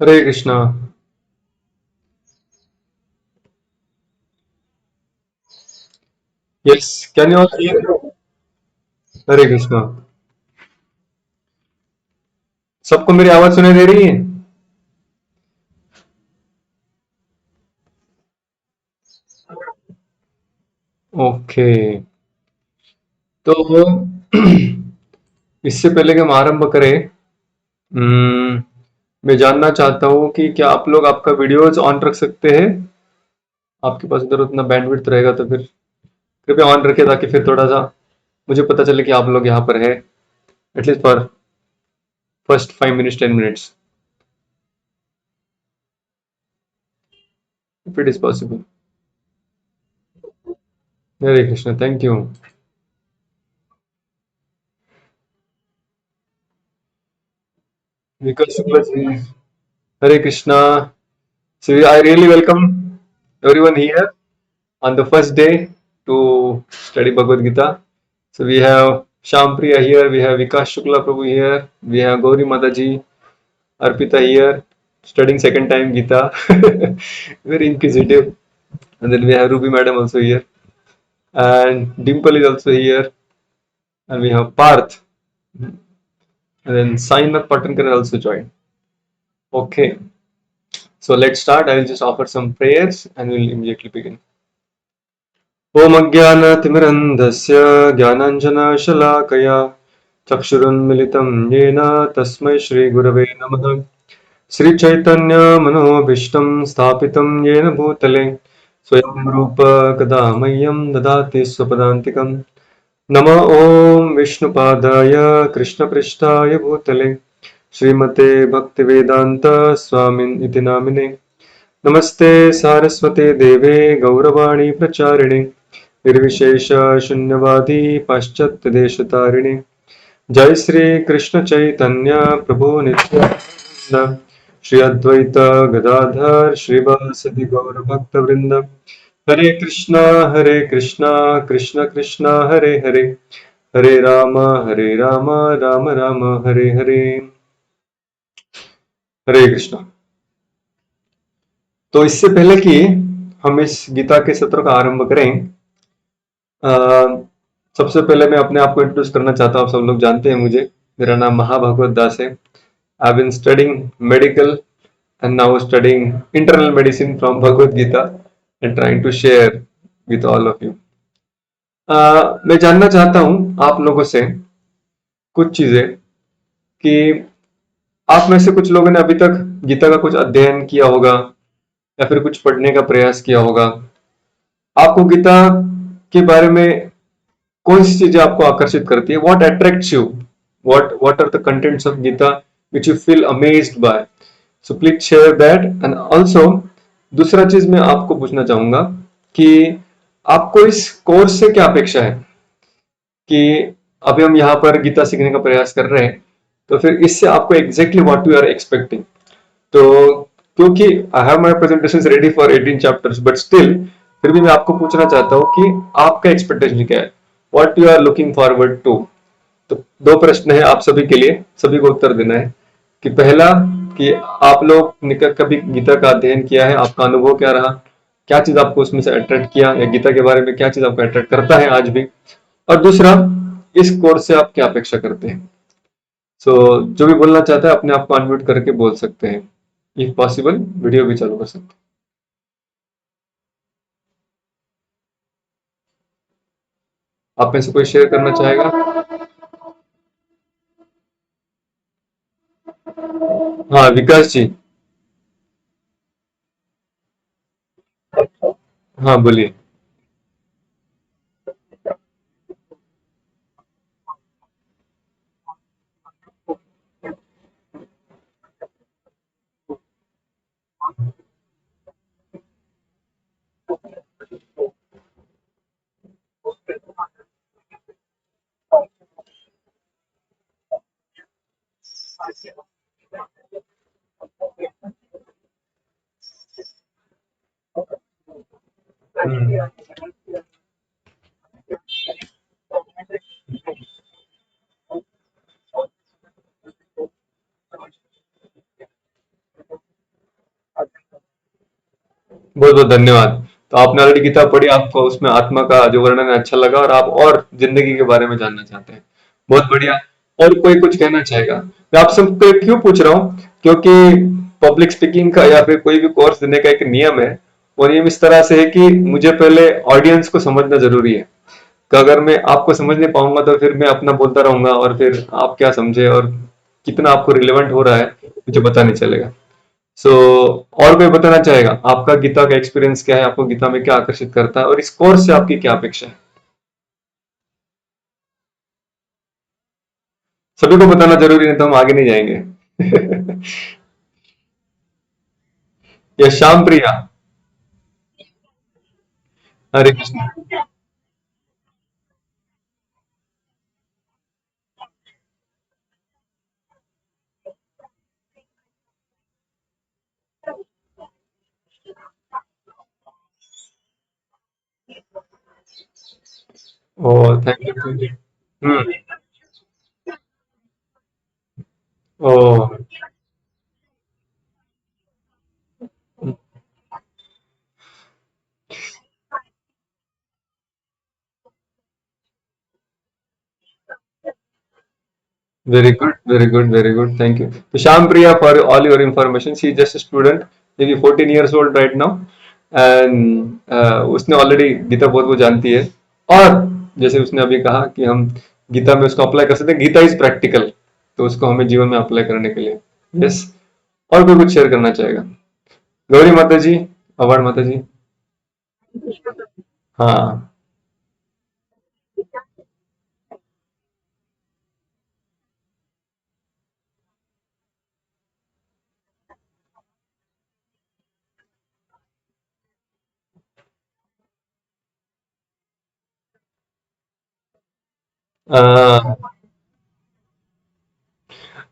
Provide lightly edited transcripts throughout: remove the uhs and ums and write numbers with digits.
Hare Krishna. Yes, can you all hear? Hare Krishna. सबको मेरी आवाज सुनाई दे रही है? ओके। तो इससे पहले कि हम आरंभ करें, हम्म, मैं जानना चाहता हूँ कि क्या आप लोग आपका वीडियोज ऑन रख सकते हैं? आपके पास इधर उतना बैंडविड्थ रहेगा तो फिर कृपया ऑन रखें, ताकि फिर थोड़ा सा मुझे पता चले कि आप लोग यहाँ पर है, at least for first 5 minutes 10 minutes, if it is possible. Hare Krishna, thank you. Vikas Shukla ji, Hare Krishna. So I really welcome everyone here on the first day to study Bhagavad Gita. So we have Shampriya here, we have Vikas Shukla Prabhu here, we have Gauri Mataji, Arpita here, studying second time Gita, very inquisitive. And then we have Ruby Madam also here, and Dimple is also here, and we have Parth, and then Sainath Patankar also joined. Okay, so let's start. I will just offer some prayers and we'll immediately begin. ॐ अज्ञानतिमिरन्धस्य ज्ञानाञ्जनशलाकया चक्षुरुन्मिलितं येन तस्मै श्रीगुरवे नमः। श्रीचैतन्यमनोभीष्टं स्थापितं येन भूतले स्वयं रूप कदा मह्यं ददाति स्वपदान्तिकम्। नमः ॐ विष्णुपादाय कृष्णपृष्ठाय भूतले श्रीमते भक्तिवेदान्त स्वामिन् इति नामिने। नमस्ते सारस्वते देवे गौरवाणी प्रचारिणे निर्विशेष शून्यवादी पाश्चात्यदेशतारिणे। जय श्री कृष्ण चैतन्य प्रभु नित्यानंद, श्री अद्वैत गदाधर श्रीवासदि गौर भक्त वृंद। हरे कृष्णा कृष्ण कृष्ण हरे हरे, हरे राम राम राम हरे हरे। हरे कृष्णा। तो इससे पहले कि हम इस गीता के सत्र का आरंभ करें, अ, सबसे पहले मैं अपने आप को इंट्रोड्यूस करना चाहता हूँ। सब लोग जानते हैं मुझे, मेरा नाम महाभागवत दास है। I been studying medical and now studying internal medicine from Bhagavad Gita and trying to share with all of you. मैं जानना चाहता हूँ आप लोगों से कुछ चीजें, कि आप में से कुछ लोगों ने अभी तक गीता का कुछ अध्ययन किया होगा या फिर कुछ पढ़ने का प्रयास किया होगा। आपको गीता के बारे में कौन सी चीजें आपको आकर्षित करती है? What attracts you? What are the contents of Gita which you feel amazed by? So please share that. And also दूसरा चीज मैं आपको पूछना चाहूंगा कि आपको इस कोर्स से क्या अपेक्षा है, कि अभी हम यहाँ पर गीता सीखने का प्रयास कर रहे हैं, तो फिर इससे आपको exactly what you are expecting. तो क्योंकि I have my presentations ready for 18 chapters, but still फिर भी मैं आपको पूछना चाहता हूँ कि आपका एक्सपेक्टेशन क्या है, what you are looking forward to. तो दो प्रश्न है आप सभी के लिए, सभी को उत्तर देना है। कि पहला, कि आप लोग ने कभी गीता का अध्ययन किया है, आपका अनुभव क्या रहा, क्या चीज आपको उसमें से अट्रैक्ट किया, या गीता के बारे में क्या चीज आपको अट्रैक्ट करता है आज भी। और दूसरा, इस कोर्स से आप क्या अपेक्षा करते हैं। सो जो भी बोलना चाहता है अपने आप को अनम्यूट करके बोल सकते हैं। इफ पॉसिबल वीडियो भी चालू कर सकते हैं। आप में से कोई शेयर करना चाहेगा? हाँ, विकास जी। हाँ, बोलिए। हम्म, बहुत बहुत धन्यवाद। तो आपने ऑलरेडी किताब पढ़ी, आपको उसमें आत्मा का जो वर्णन है अच्छा लगा और आप और जिंदगी के बारे में जानना चाहते हैं। बहुत बढ़िया। और कोई कुछ कहना चाहेगा? मैं आप सबको क्यों पूछ रहा हूँ, क्योंकि पब्लिक स्पीकिंग का या फिर कोई भी कोर्स देने का एक नियम है। वो नियम इस तरह से है कि मुझे पहले ऑडियंस को समझना जरूरी है, कि अगर मैं आपको समझ नहीं पाऊंगा तो फिर मैं अपना बोलता रहूंगा और फिर आप क्या समझे और कितना आपको रिलेवेंट हो रहा है मुझे पता नहीं चलेगा। सो और कोई बताना चाहेगा आपका गीता का एक्सपीरियंस क्या है, आपको गीता में क्या आकर्षित करता है और इस कोर्स से आपकी क्या अपेक्षा है? सभी को बताना जरूरी नहीं तो हम आगे नहीं जाएंगे। या Shyam Priya. Hare Krishna. Oh, thank you thank you. Hmm. Oh, very good very good very good, thank you. तो Shyam Priya, for all your information, she is just student, maybe 14 years old right now. And उसने ऑलरेडी गीता बहुत वो जानती है। और जैसे उसने अभी कहा कि हम गीता में उसको अप्लाई कर सकते हैं, गीता इज प्रैक्टिकल, तो उसको हमें जीवन में अप्लाई करने के लिए। यस। और कोई कुछ शेयर करना चाहेगा? गौरी माता जी, अवार्ड माता जी। हाँ।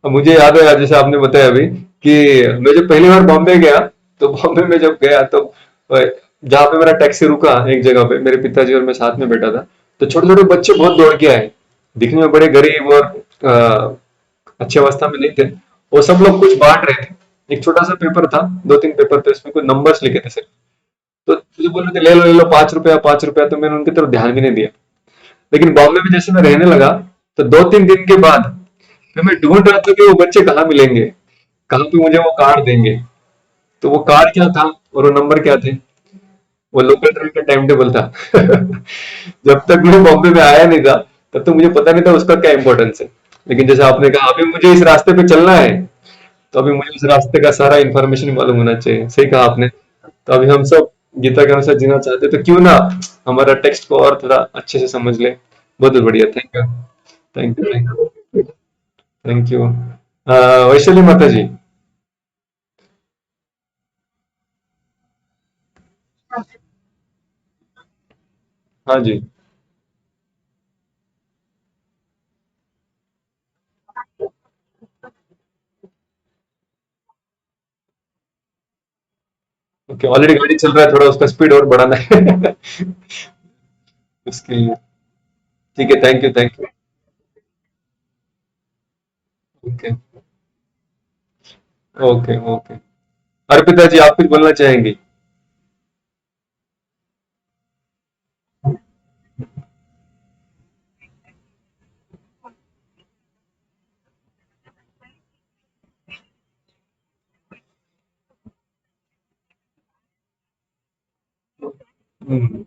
अब मुझे याद है, जैसे आपने बताया अभी, कि मैं जब पहली बार बॉम्बे गया, तो बॉम्बे में जब गया तो जहाँ पे मेरा टैक्सी रुका एक जगह पे, मेरे पिताजी और मैं साथ में बैठा था, तो छोटे छोटे बच्चे बहुत दौड़ के आए, दिखने में बड़े गरीब और अच्छी अवस्था में नहीं थे। वो सब लोग कुछ बांट रहे थे। एक छोटा सा पेपर था, 2-3 पेपर थे, उसमें कुछ नंबर्स लिखे थे सिर्फ। तो मुझे बोल रहे थे ले लो 5 रुपया 5 रुपया, तो मैंने उनकी तरफ ध्यान भी नहीं दिया। लेकिन बॉम्बे में जैसे मैं रहने लगा, तो 2-3 दिन के बाद फिर मैं ढूंढ रहा था कि वो बच्चे कहाँ मिलेंगे, कहाँ पे मुझे वो कार्ड देंगे। तो वो कार्ड क्या था और वो नंबर क्या थे? वो लोकल ट्रेन का टाइम टेबल था। जब तक मैं बॉम्बे में आया नहीं था, तब तक मुझे पता नहीं था उसका क्या इंपॉर्टेंस है। लेकिन जैसे आपने कहा अभी मुझे इस रास्ते पे चलना है, तो अभी मुझे उस रास्ते का सारा इन्फॉर्मेशन मालूम होना चाहिए। सही कहा आपने। तो अभी हम सब गीता के अनुसार जीना चाहते हैं, तो क्यों ना हमारा टेक्स्ट को और थोड़ा अच्छे से समझ ले। बहुत बहुत बढ़िया, thank you thank you thank you thank you. Vaishali माता जी। हाँ जी। ओके, ऑलरेडी गाड़ी चल रहा है, थोड़ा उसका स्पीड और बढ़ाना है। उसके लिए। ठीक है, thank you thank you. Okay okay okay. Arpita ji, आप कुछ बोलना चाहेंगी? हम्म।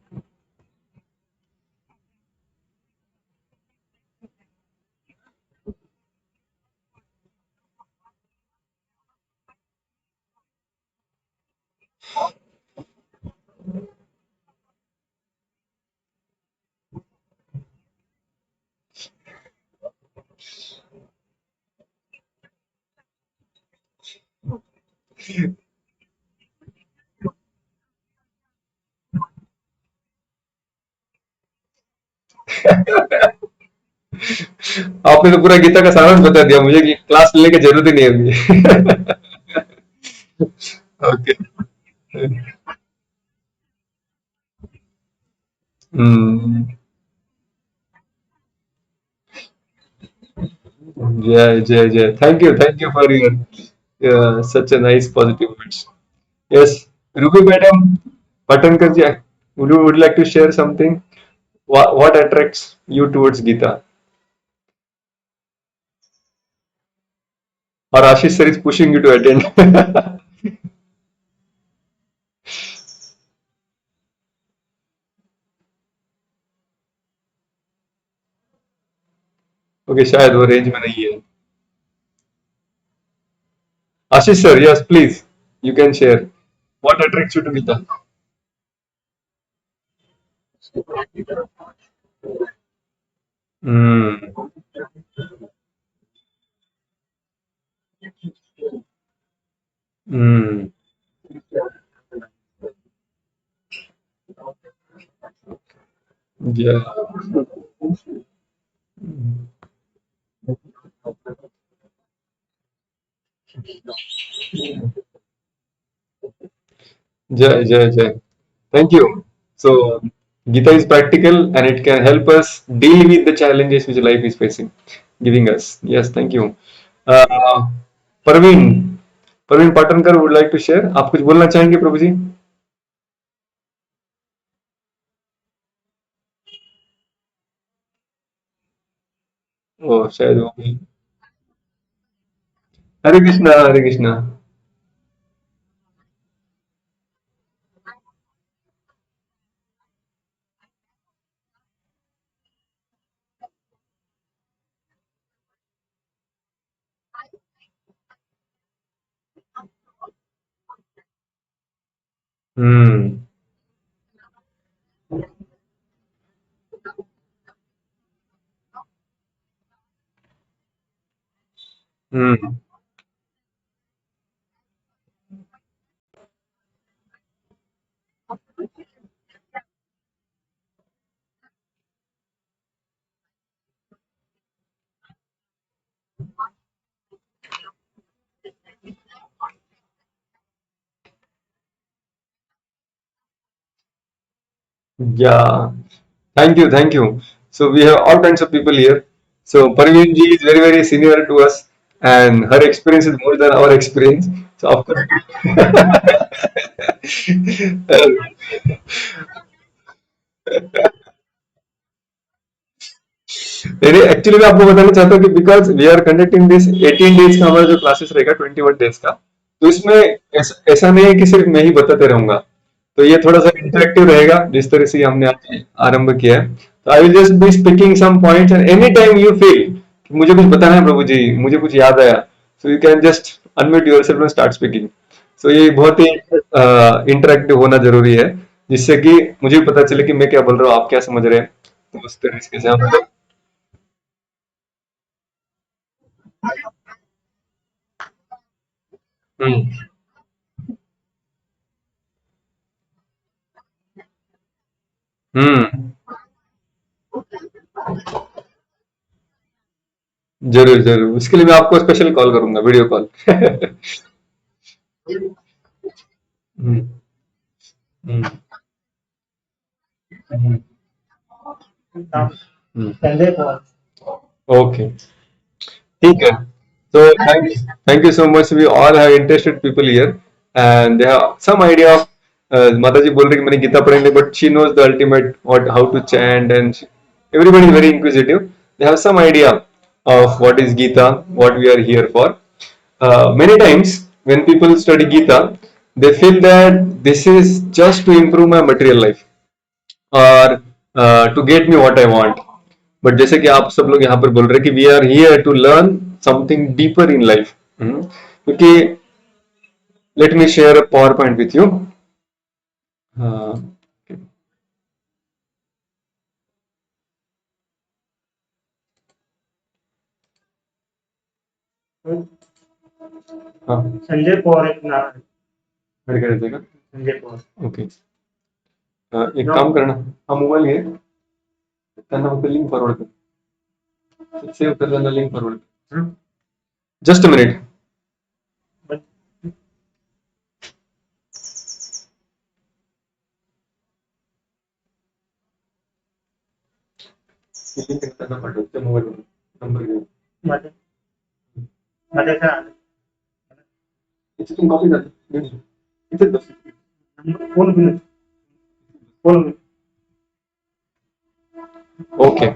आपने तो पूरा गीता का सारांश बता दिया मुझे, कि क्लास लेने की जरूरत ही नहीं होगी। ओके। हम्म। जय जय जय, thank you for your such a nice positive words. Yes. Ruby madam, Patankar ji, would you like to share something? What attracts you towards Gita? Or Ashish sir is pushing you to attend? Okay, शायद वो range में नहीं है. Ashish sir, yes please, you can share. What attracts you to Gita? Hmm. Hmm. Yeah. Jai, Jai, Jai. Thank you. So, Gita is practical and it can help us deal with the challenges which life is facing, giving us. Yes, thank you. Uh, Parveen, Parveen Patankar would like to share. आप कुछ बोलना चाहेंगे प्रभु जी? ओ शायद वो भी. हरे कृष्णा, हरे कृष्णा. हम्म. Hmm. Yeah. Thank you, thank you. So we have all kinds of people here. So Parveen ji is very, very senior to us, and her experience is more than our experience. So of course, uh, मेरे actually मैं आपको बताना चाहता हूँ कि because we are conducting this 18 days का हमारा जो क्लासेस रहेगा 21 डेज का, तो इसमें ऐसा नहीं है कि सिर्फ मैं ही बताते रहूंगा. तो ये थोड़ा सा इंटरेक्टिव रहेगा जिस तरह से हमने आज आरंभ किया है. तो I will just be speaking some points and any time you feel कि मुझे कुछ बताना है प्रभु जी, मुझे कुछ याद आया, so you can just unmute yourself and start speaking. So ये बहुत ही इंटरेक्टिव होना जरूरी है, जिससे कि मुझे भी पता चले कि मैं क्या बोल रहा हूँ, आप क्या समझ रहे हैं. तो उस तरीके से हम. हम्म. हम्म. जरूर जरूर, उसके लिए मैं आपको स्पेशल कॉल करूंगा, वीडियो कॉल. हम्म. हम्म. हम्म. संजय कौन. ओके. ठीक है. So thank you so much. We all have interested people here, and they have some idea of. माता जी बोल रही कि मैंने गीता पढ़ी नहीं, but she knows the ultimate what how to chant, and everybody is very inquisitive. They have some idea of what is Gita, what we are here for. Many times when people study Gita, they feel that this is just to improve my material life or to get me what I want. But जैसे कि आप सब लोग यहाँ पर बोल रहे हैं कि we are here to learn something deeper in life. क्योंकि let me share a PowerPoint with you. हाँ. हाँ. संजय पवार एक नाव है. ऐड कर देगा संजय पवार. ओके. एक काम करना, हा मोबाईल घे, त्यांना फक्त लिंक फॉरवर्ड कर, सेव्ह कर, त्यांना लिंक फॉरवर्ड कर. Just a minute. लिंक त्यांना पाठव, त्या मोबाईल नंबर घेऊन. माझ्या माझ्या इथे तुम्ही कॉपी करता इथेच बस. फोन घेऊन ओके,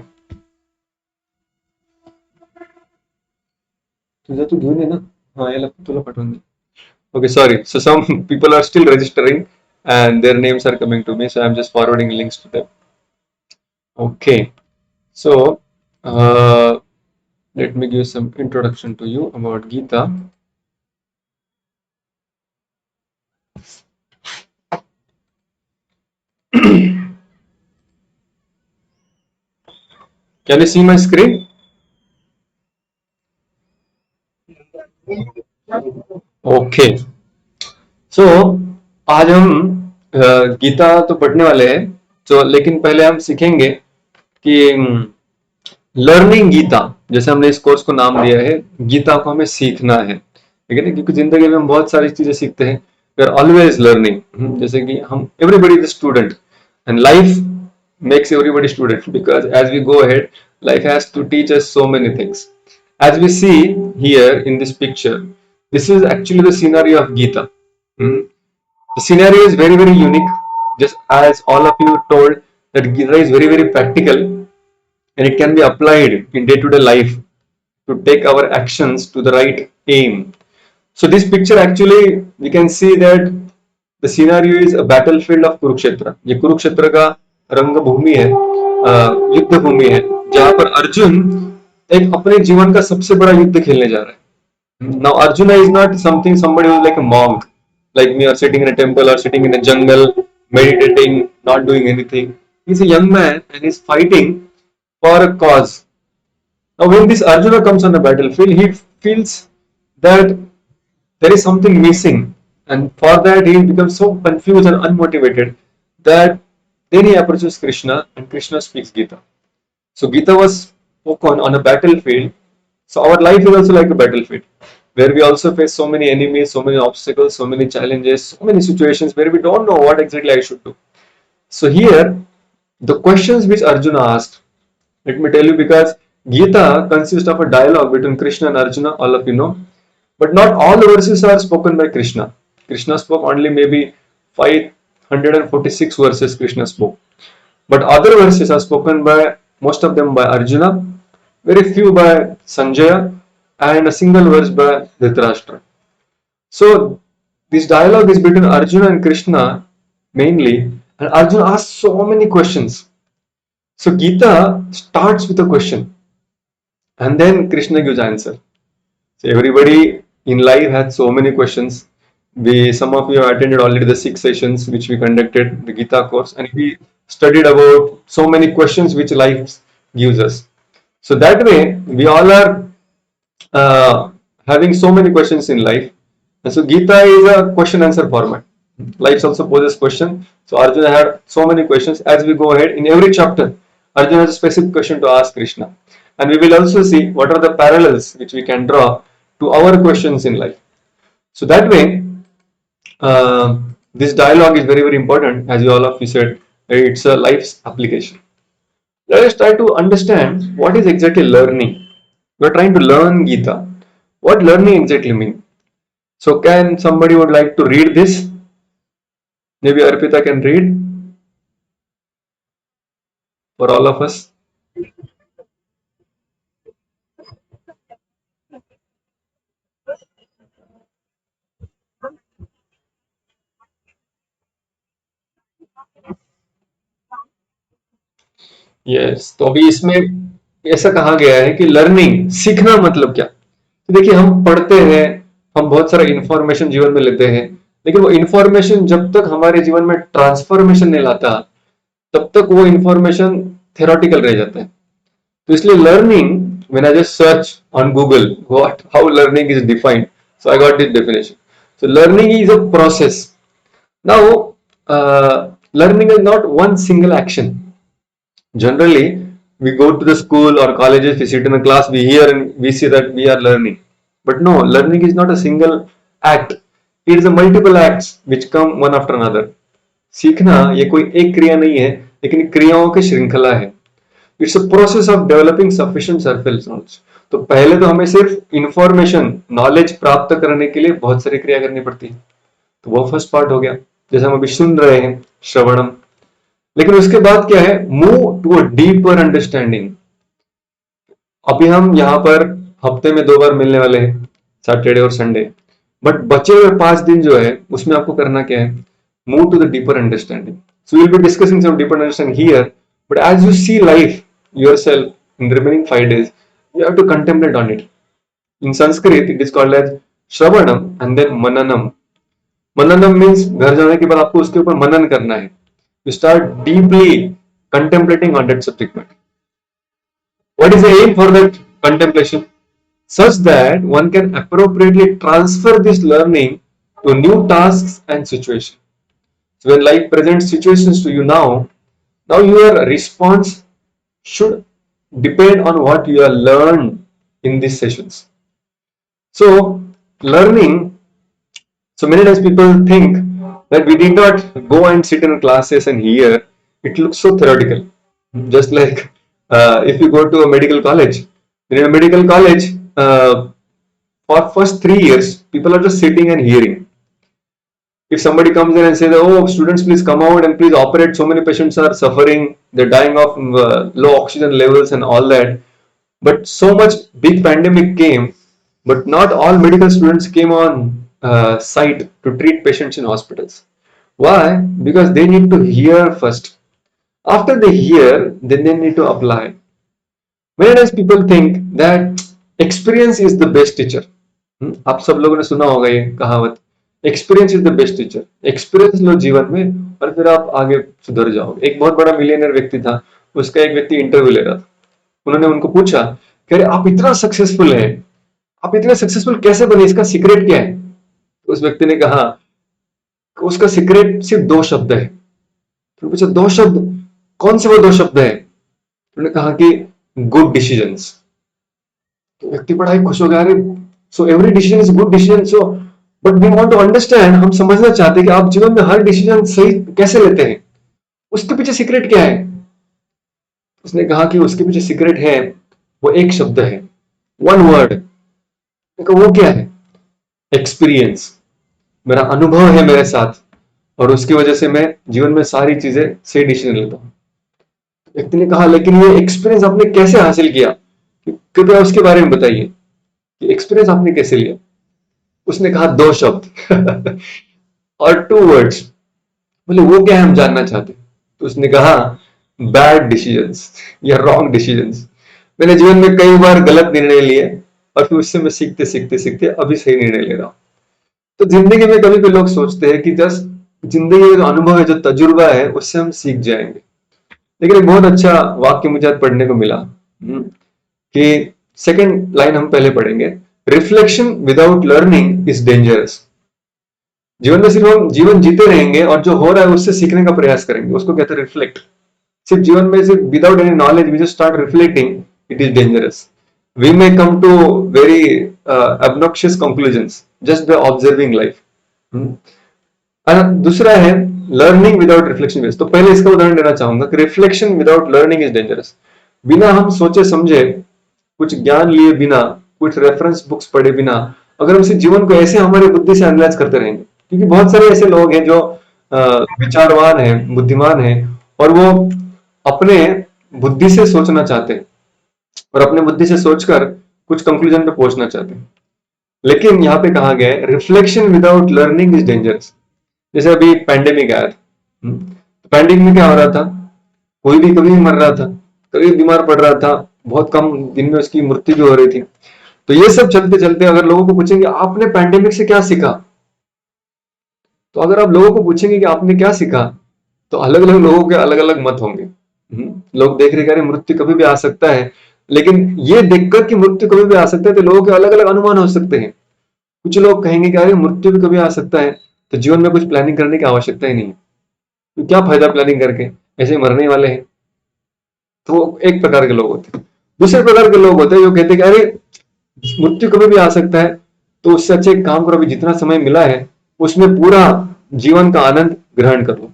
तुझा तू घेऊन ये ना. हा, याला तुला पाठवून दे. Okay, sorry. So some people are still registering and their names are coming to me, so I'm just forwarding links to them. Okay, so let me give some introduction to you about Gita. Can you see my screen? Okay, so आज हम गीता तो पढ़ने वाले हैं. तो लेकिन पहले हम सीखेंगे कि लर्निंग गीता, जैसे हमने इस कोर्स को नाम दिया है, गीता को हमें सीखना है, ठीक है ना. क्योंकि जिंदगी में हम बहुत सारी चीजें सीखते हैं. We are always learning. जैसे कि हम everybody is student and life makes everybody student, because as we go ahead, life has to teach us so many things. As we see here in this picture, this is actually the scenario of Gita. Hmm. The scenario is very very unique, just as all of you told that Gita is very very practical and it can be applied in day to day life to take our actions to the right aim. So this picture actually we can see that the scenario is a battlefield of Kurukshetra. ये कुरुक्षेत्र का रंगभूमि है, युद्ध भूमि है, जहां पर अर्जुन एक अपने जीवन का सबसे बड़ा युद्ध खेलने जा रहा है. Now Arjuna is not somebody who is like a monk, like me, or sitting in a temple or sitting in a jungle, meditating, not doing anything. He's a young man and he's fighting for a cause. Now when this Arjuna comes on the battlefield, he feels that there is something missing, and for that he becomes so confused and unmotivated that then he approaches Krishna and Krishna speaks Gita. So Gita was spoken on a battlefield. So our life is also like a battlefield where we also face so many enemies, so many obstacles, so many challenges, so many situations where we don't know what exactly I should do. So here the questions which Arjuna asked, let me tell you, because Gita consists of a dialogue between Krishna and Arjuna, all of you know. But not all verses are spoken by Krishna. Krishna spoke only maybe 546 verses Krishna spoke. But other verses are spoken by, most of them by Arjuna, very few by Sanjaya, and a single verse by Dhritarashtra. So this dialogue is between Arjuna and Krishna mainly, and Arjuna asks so many questions. So Gita starts with a question and then Krishna gives answer. So everybody in life had so many questions. Some of you have attended already the 6 sessions which we conducted, the Gita course, and we studied about so many questions which life gives us. So that way we all are having so many questions in life, and so Gita is a question answer format. Life also poses question. So Arjuna had so many questions. As we go ahead in every chapter, Arjuna has a specific question to ask Krishna, and we will also see what are the parallels which we can draw to our questions in life. So that way, this dialogue is very very important. As you all of you said, it's a life's application. Let us try to understand what is exactly learning. We are trying to learn Gita. What learning exactly means? So can somebody would like to read this? Maybe Arpita can read for all of us. Yes, तो अभी इसमें ऐसा कहा गया है कि learning, सीखना मतलब क्या. तो देखिए, हम पढ़ते हैं, हम बहुत सारा इंफॉर्मेशन जीवन में लेते हैं, लेकिन वो इंफॉर्मेशन जब तक हमारे जीवन में ट्रांसफॉर्मेशन नहीं लाता, तब तक वो इंफॉर्मेशन थेरोटिकल रह जाता है. तो इसलिए learning, when I just search on Google what how learning is defined, so I got this definition. So learning is a process. Now learning is not one single action. Generally, we go to the school or colleges, we sit in a class, we hear and we see that we are learning. But no, learning is not a single act. It is a multiple acts which come one after another. सीखना ये कोई एक क्रिया नहीं है, लेकिन क्रियाओं की श्रृंखला है. It's a process of developing sufficient surface knowledge. तो पहले तो हमें सिर्फ इंफॉर्मेशन, नॉलेज प्राप्त करने के लिए बहुत सारी क्रिया करनी पड़ती है. तो वो फर्स्ट पार्ट हो गया, जैसे हम अभी सुन रहे हैं, श्रवणम. लेकिन उसके बाद क्या है, move to a deeper understanding. अभी हम यहाँ पर हफ्ते में 2 बार मिलने वाले हैं, सैटरडे और संडे, बट बचे हुए 5 दिन जो है उसमें आपको करना क्या है, move to the deeper understanding. So will be discussing some deeper understanding here, but as you see life yourself in the remaining 5 days, you have to contemplate on it. In Sanskrit, it is called as Shravanam and then Mananam. Mananam means घर जाने के बाद आपको उसके ऊपर मनन करना है. You start deeply contemplating on that subject matter. What is the aim for that contemplation? Such that one can appropriately transfer this learning to new tasks and situations. So when life presents situations to you now your response should depend on what you have learned in these sessions. So learning, so many times people think that we did not go and sit in classes and hear. It looks so theoretical. Just like if you go to a medical college, in a medical college, for first 3 years, people are just sitting and hearing. If somebody comes in and says, "Oh, students, please come out and please operate. So many patients are suffering. They're dying of low oxygen levels and all that." But so much big pandemic came, but not all medical students came on site to treat patients in hospitals. Why? Because they need to hear first. After they hear, then they need to apply. Many times people think that experience is the best teacher. आप सब लोगों ने सुना होगा ये कहावत, experience is the best teacher. Experience लो जीवन में और फिर आप आगे सुधर जाओगे। एक बहुत बड़ा मिलियनर व्यक्ति था, उसका एक व्यक्ति इंटरव्यू ले रहा था। उन्होंने उनको पूछा कि अरे आप इतना सक्सेसफुल है, आप इतने सक्सेसफुल कैसे बने, इसका सीक्रेट क्या है? तो उस व्यक्ति ने कहा उसका सीक्रेट सिर्फ 2 शब्द है। तो पूछा 2 शब्द, कौन से वो 2 शब्द है? उन्होंने कहा कि गुड डिसीजंस। तो व्यक्ति बड़ा ही खुश हो गया, अरे so every decision is good decision. So but we want to understand, हम समझना चाहते हैं कि आप जीवन में हर डिसीजन सही कैसे लेते हैं, उसके पीछे सीक्रेट क्या है? उसने कहा कि उसके पीछे सीक्रेट है, वो एक शब्द है, वन वर्ड। वो क्या है? एक्सपीरियंस। मेरा अनुभव है मेरे साथ और उसकी वजह से मैं जीवन में सारी चीजें सही डिसीजन लेता हूं। व्यक्ति ने कहा लेकिन ये एक्सपीरियंस आपने कैसे हासिल किया, कृपया उसके बारे में बताइए कि एक्सपीरियंस आपने कैसे लिया। उसने कहा 2 शब्द और 2 वर्ड्स। बोले वो क्या है, हम जानना चाहते। तो उसने कहा बैड डिसीजंस या रॉन्ग डिसीजंस। मैंने जीवन में कई बार गलत निर्णय लिए और फिर उससे मैं सीखते सीखते सीखते अभी सही निर्णय ले रहा हूं। तो जिंदगी में कभी भी लोग सोचते हैं कि जस्ट जिंदगी का जो अनुभव है, जो तजुर्बा है, उससे हम सीख जाएंगे। लेकिन एक बहुत अच्छा वाक्य मुझे आज पढ़ने को मिला कि सेकंड लाइन हम पहले पढ़ेंगे, reflection without learning is dangerous. जीवन में सिर्फ हम जीवन जीते रहेंगे और जो हो रहा है उससे सीखने का प्रयास करेंगे, उसको कहते हैं रिफ्लेक्ट। सिर्फ जीवन में सिर्फ without any knowledge we just start reflecting, it is dangerous. We may come to very obnoxious conclusions just by observing life. दूसरा है लर्निंग विदाउट रिफ्लेक्शन बेस। तो पहले इसका उदाहरण देना चाहूंगा कि reflection without learning is dangerous. बिना हम सोचे समझे, कुछ ज्ञान लिए बिना, कुछ रेफरेंस बुक्स पढ़े बिना, अगर हम इस जीवन को ऐसे हमारी बुद्धि से एनालाइज करते रहेंगे, क्योंकि बहुत सारे ऐसे लोग हैं जो विचारवान हैं, बुद्धिमान हैं और वो अपने बुद्धि से सोचना चाहते हैं और अपने बुद्धि से सोचकर कुछ कंक्लूजन पे पहुंचना चाहते हैं। लेकिन यहाँ पे कहा गया है reflection without learning is dangerous. जैसे अभी पैंडेमिक आया था, पैंडेमिक में क्या हो रहा था, कोई भी कभी मर रहा था, कभी बीमार पड़ रहा था, बहुत कम दिन में उसकी मृत्यु भी हो रही थी। तो ये सब चलते चलते अगर लोगों को पूछेंगे आपने पैंडेमिक से क्या सीखा, तो अगर आप लोगों को पूछेंगे कि आपने क्या सीखा, तो अलग अलग लोगों के अलग अलग मत होंगे। लोग देख रहे हैं मृत्यु कभी भी आ सकता है, लेकिन ये देखकर कि मृत्यु कभी भी आ सकता है तो लोगों के अलग अलग अनुमान हो सकते हैं। कुछ लोग कहेंगे कि अरे मृत्यु भी कभी आ सकता है तो जीवन में कुछ प्लानिंग करने की आवश्यकता ही नहीं है, तो क्या फायदा प्लानिंग करके, ऐसे मरने वाले हैं। तो एक प्रकार के लोग होते हैं। दूसरे प्रकार के लोग होते हैं जो कहते हैं कि अरे मृत्यु कभी भी आ सकता है तो उससे अच्छे काम करो, अभी जितना समय मिला है उसमें पूरा जीवन का आनंद ग्रहण करो,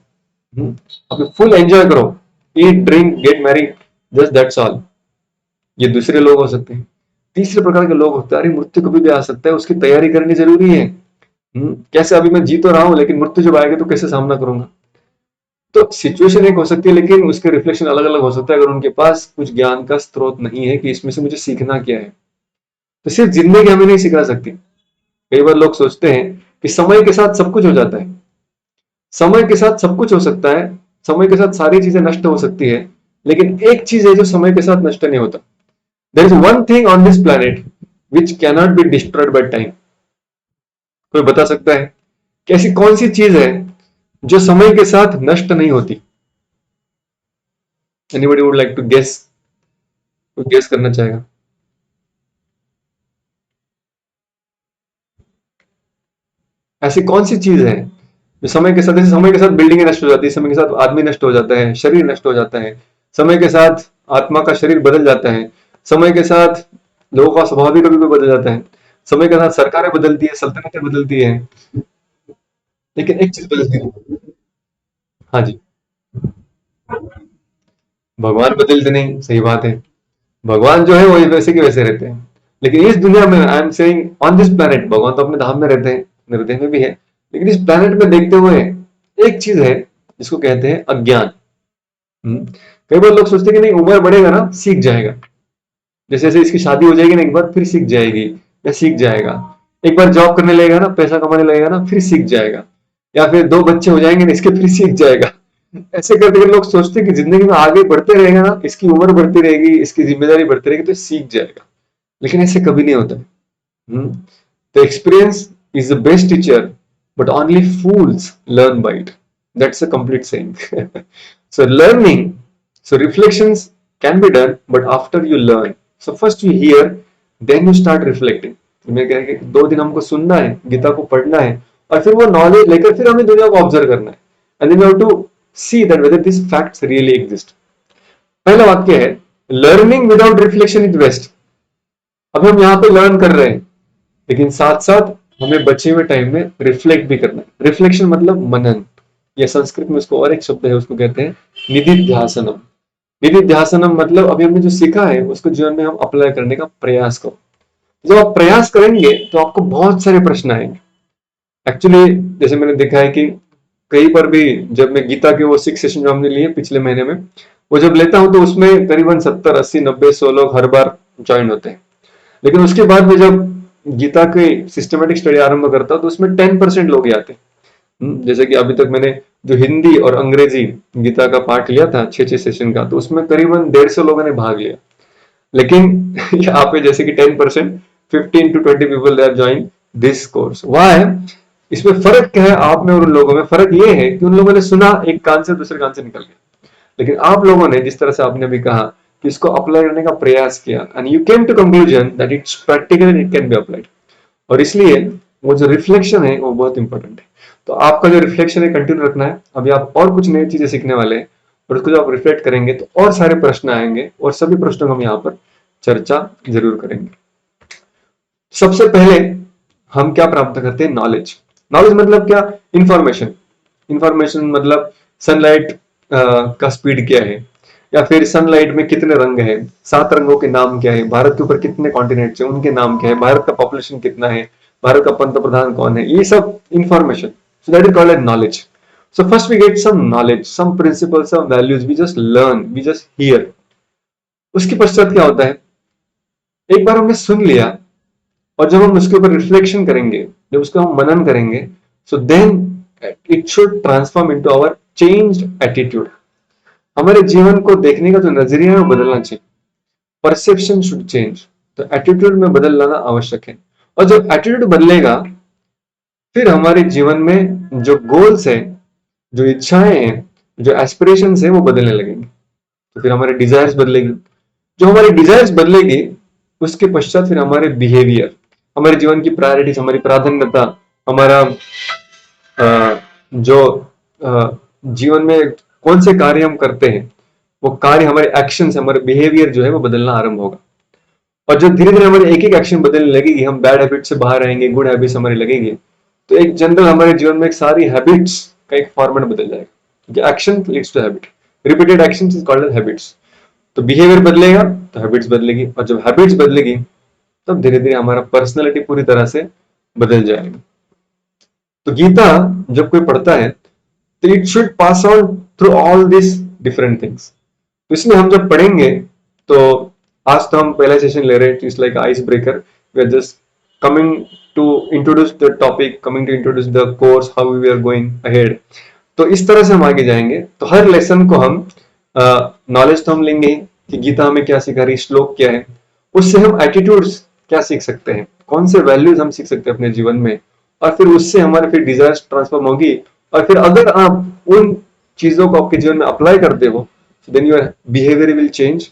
अभी फुल एंजॉय करो, eat drink get married, just that's all. ये दूसरे लोग हो सकते हैं। तीसरे प्रकार के लोग होते हैं अरे मृत्यु कभी भी आ सकता है, उसकी तैयारी करनी जरूरी है। कैसे अभी मैं जी तो रहा हूं लेकिन मृत्यु जब आएगी तो कैसे सामना करूंगा। तो सिचुएशन एक हो सकती है, लेकिन उसके रिफ्लेक्शन अलग अलग हो सकता है अगर उनके पास कुछ ज्ञान का स्रोत नहीं है कि इसमें से मुझे सीखना क्या है। तो सिर्फ जिंदगी हमें नहीं सिखा सकती। कई बार लोग सोचते हैं कि समय के साथ सब कुछ हो जाता है, समय के साथ सब कुछ हो सकता है, समय के साथ सारी चीजें नष्ट हो सकती है, लेकिन एक चीज है जो समय के साथ नष्ट नहीं होता। There is one thing on this planet which cannot be destroyed by time. कोई बता सकता है कि ऐसी कौन सी चीज है जो समय के साथ नष्ट नहीं होती? Anybody would like to guess? कोई गेस करना चाहेगा? ऐसी कौन सी चीज है जो समय के साथ, जैसे समय के साथ बिल्डिंगें नष्ट हो जाती है, समय के साथ आदमी नष्ट हो जाता है, शरीर नष्ट हो जाता है, समय के साथ आत्मा का शरीर बदल जाता है, समय के साथ लोगों का स्वभाव भी कभी कभी बदल जाता है, समय के साथ सरकारें बदलती है, सल्तनतें बदलती है, लेकिन एक चीज बदलती है। हाँ जी। भगवान बदलते नहीं, सही बात है। भगवान जो है वही वैसे के वैसे रहते हैं, लेकिन इस दुनिया में I am saying on this planet, भगवान तो अपने धाम में रहते हैं, मेरे देह में भी है, लेकिन इस प्लेनेट में देखते हुए एक चीज है जिसको कहते हैं अज्ञान। हम्म। कई बार लोग सोचते हैं कि नहीं, उम्र बढ़ेगा ना सीख जाएगा, जैसे जैसे इसकी शादी हो जाएगी ना एक बार, फिर सीख जाएगी या सीख जाएगा, एक बार जॉब करने लगेगा ना, पैसा कमाने लगेगा ना, फिर सीख जाएगा, या फिर दो बच्चे हो जाएंगे ना इसके, फिर सीख जाएगा। ऐसे करते करते लोग सोचते हैं कि जिंदगी में आगे बढ़ते रहेगा ना, इसकी उम्र बढ़ती रहेगी, इसकी जिम्मेदारी बढ़ती रहेगी, तो सीख जाएगा, लेकिन ऐसे कभी नहीं होता। The experience is the best teacher, but only fools learn by it. That's a complete saying. So learning, so reflections can be done, but after you learn. So first you hear, then you start reflecting. मैं कह रहा कि 2 दिन हमको सुनना है, गीता को पढ़ना है, और फिर वो नॉलेज लेकर फिर हमें दुनिया को ऑब्जर्व करना है, and then we have to see that whether this facts really exist. पहला वाक्य है, learning without reflection is waste. अब हम यहाँ पे लर्न कर रहे हैं, लेकिन साथ साथ हमें बचे हुए टाइम में रिफ्लेक्ट भी करना है। रिफ्लेक्शन मतलब मनन, या संस्कृत में उसको और एक शब्द है, उसको कहते हैं निधिध्यासनम। निधिध्यासनम मतलब अभी हमने जो सीखा है उसको जीवन में हम अप्लाई करने का प्रयास करो। जब आप प्रयास करेंगे तो आपको बहुत सारे प्रश्न आएंगे। एक्चुअली जैसे मैंने देखा है कि कहीं पर भी जब मैं गीता के वो 6 सेशन जो हमने लिए पिछले महीने में, वो जब लेता हूं तो उसमें करीबन 70 80 90 100 लोग हर बार ज्वाइन होते हैं, लेकिन उसके बाद में जब गीता के सिस्टमेटिक स्टडी आरंभ करता हूं तो उसमें 10% लोग ही आते हैं। जैसे कि अभी तक मैंने जो हिंदी और अंग्रेजी गीता का पाठ लिया था 6 6 सेशन का, तो उसमें करीबन 150 लोगों ने भाग लिया, लेकिन यहाँ पे जैसे कि 10%, 15 to 20 people they are join this course. Why? इसमें फर्क क्या है आप में और उन लोगों में? फर्क ये है कि उन लोगों ने सुना एक कान से दूसरे कान से निकल गया, लेकिन आप लोगों ने जिस तरह से आपने अभी कहा कि इसको अप्लाई करने का प्रयास किया, and you came to conclusion that it's practical, it can be applied. और इसलिए वो जो रिफ्लेक्शन है वो बहुत इंपॉर्टेंट है। तो आपका जो रिफ्लेक्शन है कंटिन्यू रखना है। अभी आप और कुछ नई चीजें सीखने वाले हैं, और उसको जब आप रिफ्लेक्ट करेंगे तो और सारे प्रश्न आएंगे, और सभी प्रश्नों को हम यहाँ पर चर्चा जरूर करेंगे। सबसे पहले हम क्या प्राप्त करते हैं? नॉलेज। नॉलेज मतलब क्या? इंफॉर्मेशन। इंफॉर्मेशन मतलब सनलाइट का स्पीड क्या है, या फिर सनलाइट में कितने रंग हैं, 7 रंगों के नाम क्या है, भारत के ऊपर कितने कॉन्टिनेंट्स हैं उनके नाम क्या है, भारत का पॉपुलेशन कितना है, भारत का पंत प्रधान कौन है, ये सब information. So that is called as knowledge. So first we get some knowledge, some principles, some values, we just learn, we just hear. उसके पश्चात क्या होता है? एक बार हमने सुन लिया, और जब हम उसके ऊपर रिफ्लेक्शन करेंगे, जब उसका हम मनन करेंगे, so then it should transform into our changed attitude. हमारे जीवन को देखने का जो नजरिया है वो बदलना चाहिए। Perception should change. तो एटीट्यूड में बदल लाना आवश्यक है, और जब एटीट्यूड बदलेगा, फिर हमारे जीवन में जो गोल्स है, जो इच्छाएं हैं, जो एस्पिरेशंस है, वो बदलने लगेंगे। तो फिर हमारे डिजायर्स बदलेगी। जो हमारी डिजायर्स बदलेगी, उसके पश्चात फिर हमारे बिहेवियर, हमारे जीवन की प्रायोरिटीज, हमारी प्राधान्यता, हमारा जो जीवन में कौन से कार्य हम करते हैं, वो कार्य, हमारे एक्शंस, हमारे बिहेवियर जो है वो बदलना आरंभ होगा। और जब धीरे धीरे हमारे एक एक एक्शन बदलने लगेगी, हम बैड हैबिट से बाहर आएंगे, गुड हैबिट्स हमारी लगेगी, तो एक जनरल हमारे जीवन में एक सारी हैबिट्स का एक फॉर्मेट बदल जाएगा, क्योंकि action leads to habit. Repeated action is called as habits. तो बिहेवियर बदलेगा तो हैबिट्स बदलेगी, और जब हैबिट्स बदलेगी तब धीरे धीरे हमारा पर्सनैलिटी पूरी तरह से बदल जाएगी। तो गीता जब कोई पढ़ता है तो it should pass on through all this different things. तो इसलिए हम जब पढ़ेंगे तो आज तो हम पहला सेशन ले रहे हैं, it's like ice breaker, we are just coming to introduce the topic, coming to introduce the course, how we are going ahead. तो इस तरह से हम आगे जाएंगे। तो हर लेसन को हम नॉलेज तो हम लेंगे कि गीता हमें क्या सिखा रही, श्लोक क्या है, उससे हम एटीट्यूड्स क्या सीख सकते हैं, कौन से वैल्यूज हम सीख सकते हैं अपने जीवन में, और फिर उससे हमारे फिर डिजायर्स ट्रांसफॉर्म होगी। और फिर अगर आप उन चीजों को आपके जीवन में अप्लाई करते हो, then your behaviour will change,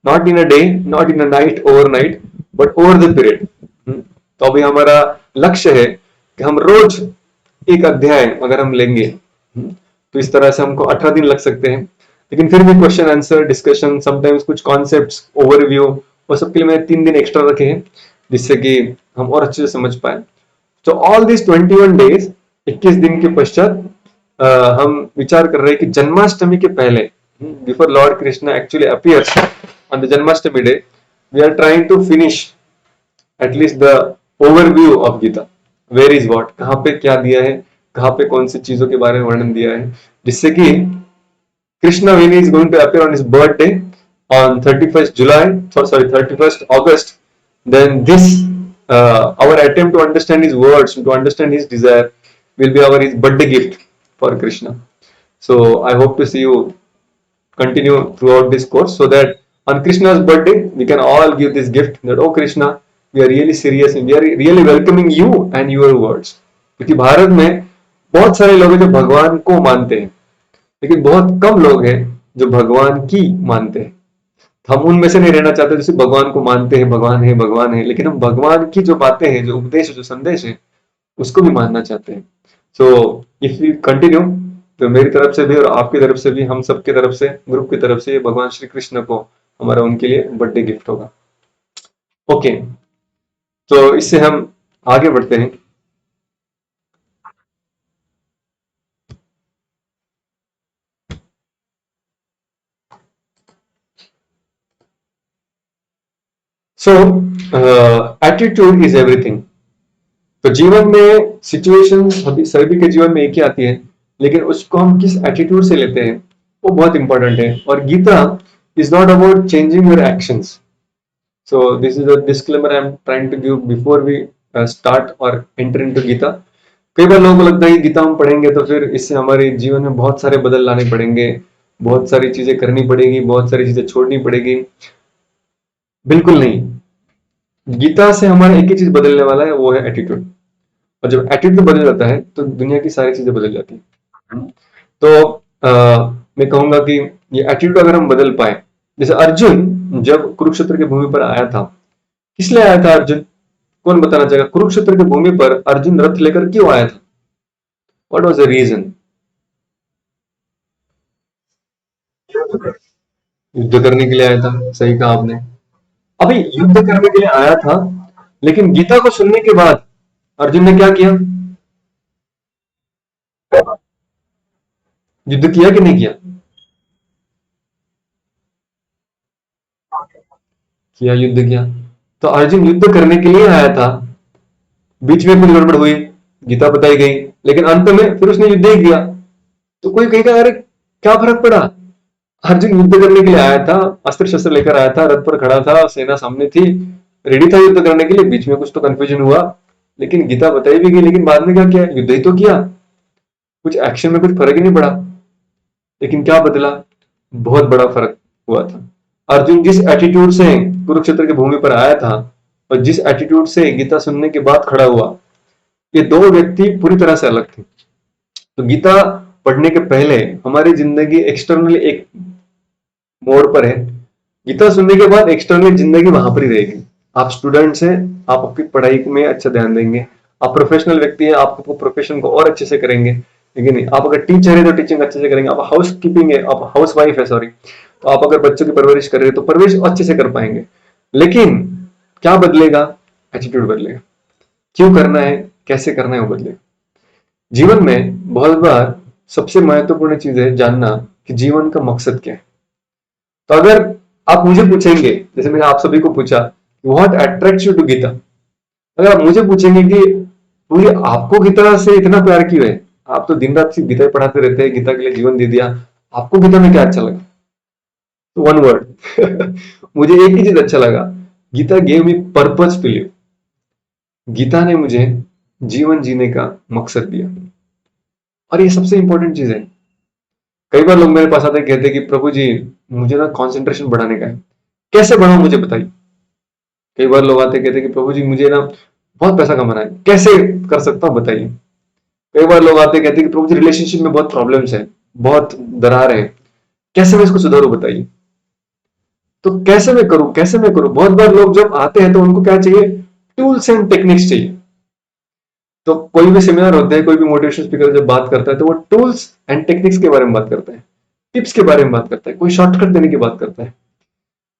not in a day, not in a night, overnight, but over the period. तो अभी हमारा लक्ष्य है कि हम रोज एक अध्याय अगर हम लेंगे, तो इस तरह से हमको 18 दिन लग सकते हैं। लेकिन फिर भी क्वेश्चन आंसर डिस्कशन, समटाइम्स कुछ कॉन्सेप्ट्स ओवरव्यू, वो सबके लिए मैंने 3 दिन एक्स्ट्रा रखे हैं, जिससे कि हम और अच्छे से समझ पाए। तो ऑल दिस 21 डेज, 21 दिन के पश्चात हम विचार कर रहे हैं कि जन्माष्टमी के पहले, before Lord Krishna actually appears on the Janmashtami day, we are trying to finish at least the overview of Gita, where is what, कहाँ पे क्या दिया है, कहाँ पे कौन सी चीजों के बारे में वर्णन दिया है, जिससे कि Krishna when is going to appear on his birthday on 31st July, sorry 31st August, then this our attempt to understand his words, to understand his desire, will be our his birthday gift for Krishna. So I hope to see you continue throughout this course, so that on Krishna's birthday we can all give this gift that, oh Krishna, we are really serious and we are really welcoming you and your words. क्योंकि भारत में बहुत सारे लोग हैं जो भगवान को मानते हैं, लेकिन बहुत कम लोग हैं जो भगवान की मानते हैं। हम उनमें से नहीं रहना चाहते जैसे भगवान को मानते हैं, भगवान है, लेकिन हम भगवान की जो बातें हैं, जो उपदेश, जो संदेश है, उसको भी मानना चाहते हैं। सो इफ यू कंटिन्यू, तो मेरी तरफ से भी और आपकी तरफ से भी, हम सबकी तरफ से, ग्रुप की तरफ से, भगवान श्री कृष्ण को हमारा उनके लिए बर्थडे गिफ्ट होगा। ओके, तो इससे हम आगे बढ़ते हैं। सो एटीट्यूड इज एवरीथिंग। तो जीवन में सिचुएशन सभी के जीवन में एक ही आती है, लेकिन उसको हम किस एटीट्यूड से लेते हैं वो बहुत इंपॉर्टेंट है। और Gita is not about changing your actions. So this is a disclaimer I am trying to give before we start और एंटर इनटू गीता। कई बार लोगों को लगता है कि गीता हम पढ़ेंगे तो फिर इससे हमारे जीवन में बहुत सारे बदल लाने पड़ेंगे, बहुत सारी चीजें करनी पड़ेगी, बहुत सारी चीजें छोड़नी पड़ेगी। बिल्कुल नहीं, गीता से हमारा एक ही चीज बदलने वाला है, वो है एटीट्यूड। और जब एटीट्यूड बदल जाता है तो दुनिया की सारी चीजें बदल जाती है। तो मैं कहूंगा कि ये एटीट्यूड अगर हम बदल पाए, जैसे अर्जुन जब कुरुक्षेत्र की भूमि पर आया था, किस लिए आया था अर्जुन? कौन बताना चाहेगा? कुरुक्षेत्र की भूमि पर अर्जुन रथ लेकर क्यों आया था? What was the reason? युद्ध करने के लिए आया था, सही कहा आपने। अभी युद्ध करने के लिए आया था, लेकिन गीता को सुनने के बाद अर्जुन ने क्या किया? युद्ध किया कि नहीं किया? किया, युद्ध किया। तो अर्जुन युद्ध करने के लिए आया था, बीच में कुछ गड़बड़ हुई, गीता बताई गई, लेकिन अंत में फिर उसने युद्ध ही किया। तो कोई कहेगा अरे क्या फर्क पड़ा, अर्जुन युद्ध करने के लिए आया था, अस्त्र शस्त्र लेकर आया था, रथ पर खड़ा था, सेना सामने थी, रेडी था युद्ध करने के लिए, बीच में कुछ तो कंफ्यूजन हुआ, लेकिन गीता बताई भी गई, लेकिन बाद में क्या किया? युद्ध ही तो किया, कुछ एक्शन में कुछ फर्क ही नहीं पड़ा। लेकिन क्या बदला? बहुत बड़ा फर्क हुआ था। अर्जुन जिस एटीट्यूड से कुरुक्षेत्र की भूमि पर आया था और जिस एटीट्यूड से गीता सुनने के बाद खड़ा हुआ, ये दो व्यक्ति पूरी तरह से अलग थे। तो गीता पढ़ने के पहले हमारी जिंदगी एक्सटर्नली एक मोड़ पर है, गीता सुनने के बाद एक्सटर्नली जिंदगी वहां पर ही रहेगी। आप स्टूडेंट्स हैं, आप आपकी पढ़ाई में अच्छा ध्यान देंगे, आप प्रोफेशनल व्यक्ति हैं, आप अपने प्रोफेशन को और अच्छे से करेंगे, लेकिन नहीं, आप अगर टीचर है तो टीचिंग अच्छे से करेंगे, आप हाउस कीपिंग है, आप हाउस वाइफ है सॉरी, तो आप अगर बच्चों की परवरिश कर रहे हैं तो परवरिश अच्छे से कर पाएंगे। लेकिन क्या बदलेगा? एटीट्यूड बदलेगा। क्यों करना है, कैसे करना है, वो बदलेगा। जीवन में बहुत बार सबसे महत्वपूर्ण चीज है जानना कि जीवन का मकसद क्या है। तो अगर आप मुझे पूछेंगे, जैसे मैंने आप सभी को पूछा, what attracts you to Gita, अगर आप मुझे पूछेंगे कि पूरी आपको गीता से इतना प्यार क्यों है, आप तो दिन रात सिर्फ गीता ही पढ़ाते रहते हैं, गीता के लिए जीवन दे दिया, आपको गीता में क्या अच्छा लगा? तो वन वर्ड मुझे एक ही चीज अच्छा लगा, Gita gave me purpose to live. Gita ने मुझे जीवन जीने का मकसद दिया, और ये सबसे इंपॉर्टेंट चीज है। कई बार लोग मेरे पास आते हैं, कहते हैं कि प्रभु जी मुझे ना कंसंट्रेशन बढ़ाने का है, कैसे बढ़ाऊं मुझे बताइए। कई बार लोग आते हैं, कहते हैं कि प्रभु जी मुझे ना बहुत पैसा कमाना है, कैसे कर सकता हूँ बताइए। कई बार लोग आते हैं, कहते हैं कि प्रभु जी रिलेशनशिप में बहुत प्रॉब्लम्स है, बहुत दरार है, कैसे मैं इसको सुधारूं बताइए। तो कैसे मैं करूं, बहुत बार लोग जब आते हैं तो उनको क्या चाहिए, टूल्स एंड टेक्निक्स चाहिए। तो कोई भी सेमिनार होता है, कोई भी मोटिवेशन स्पीकर जब बात करता है तो वो टूल्स एंड टेक्निक्स के बारे में बात करता है, टिप्स के बारे में बात करता है, कोई शॉर्टकट देने की बात करता है।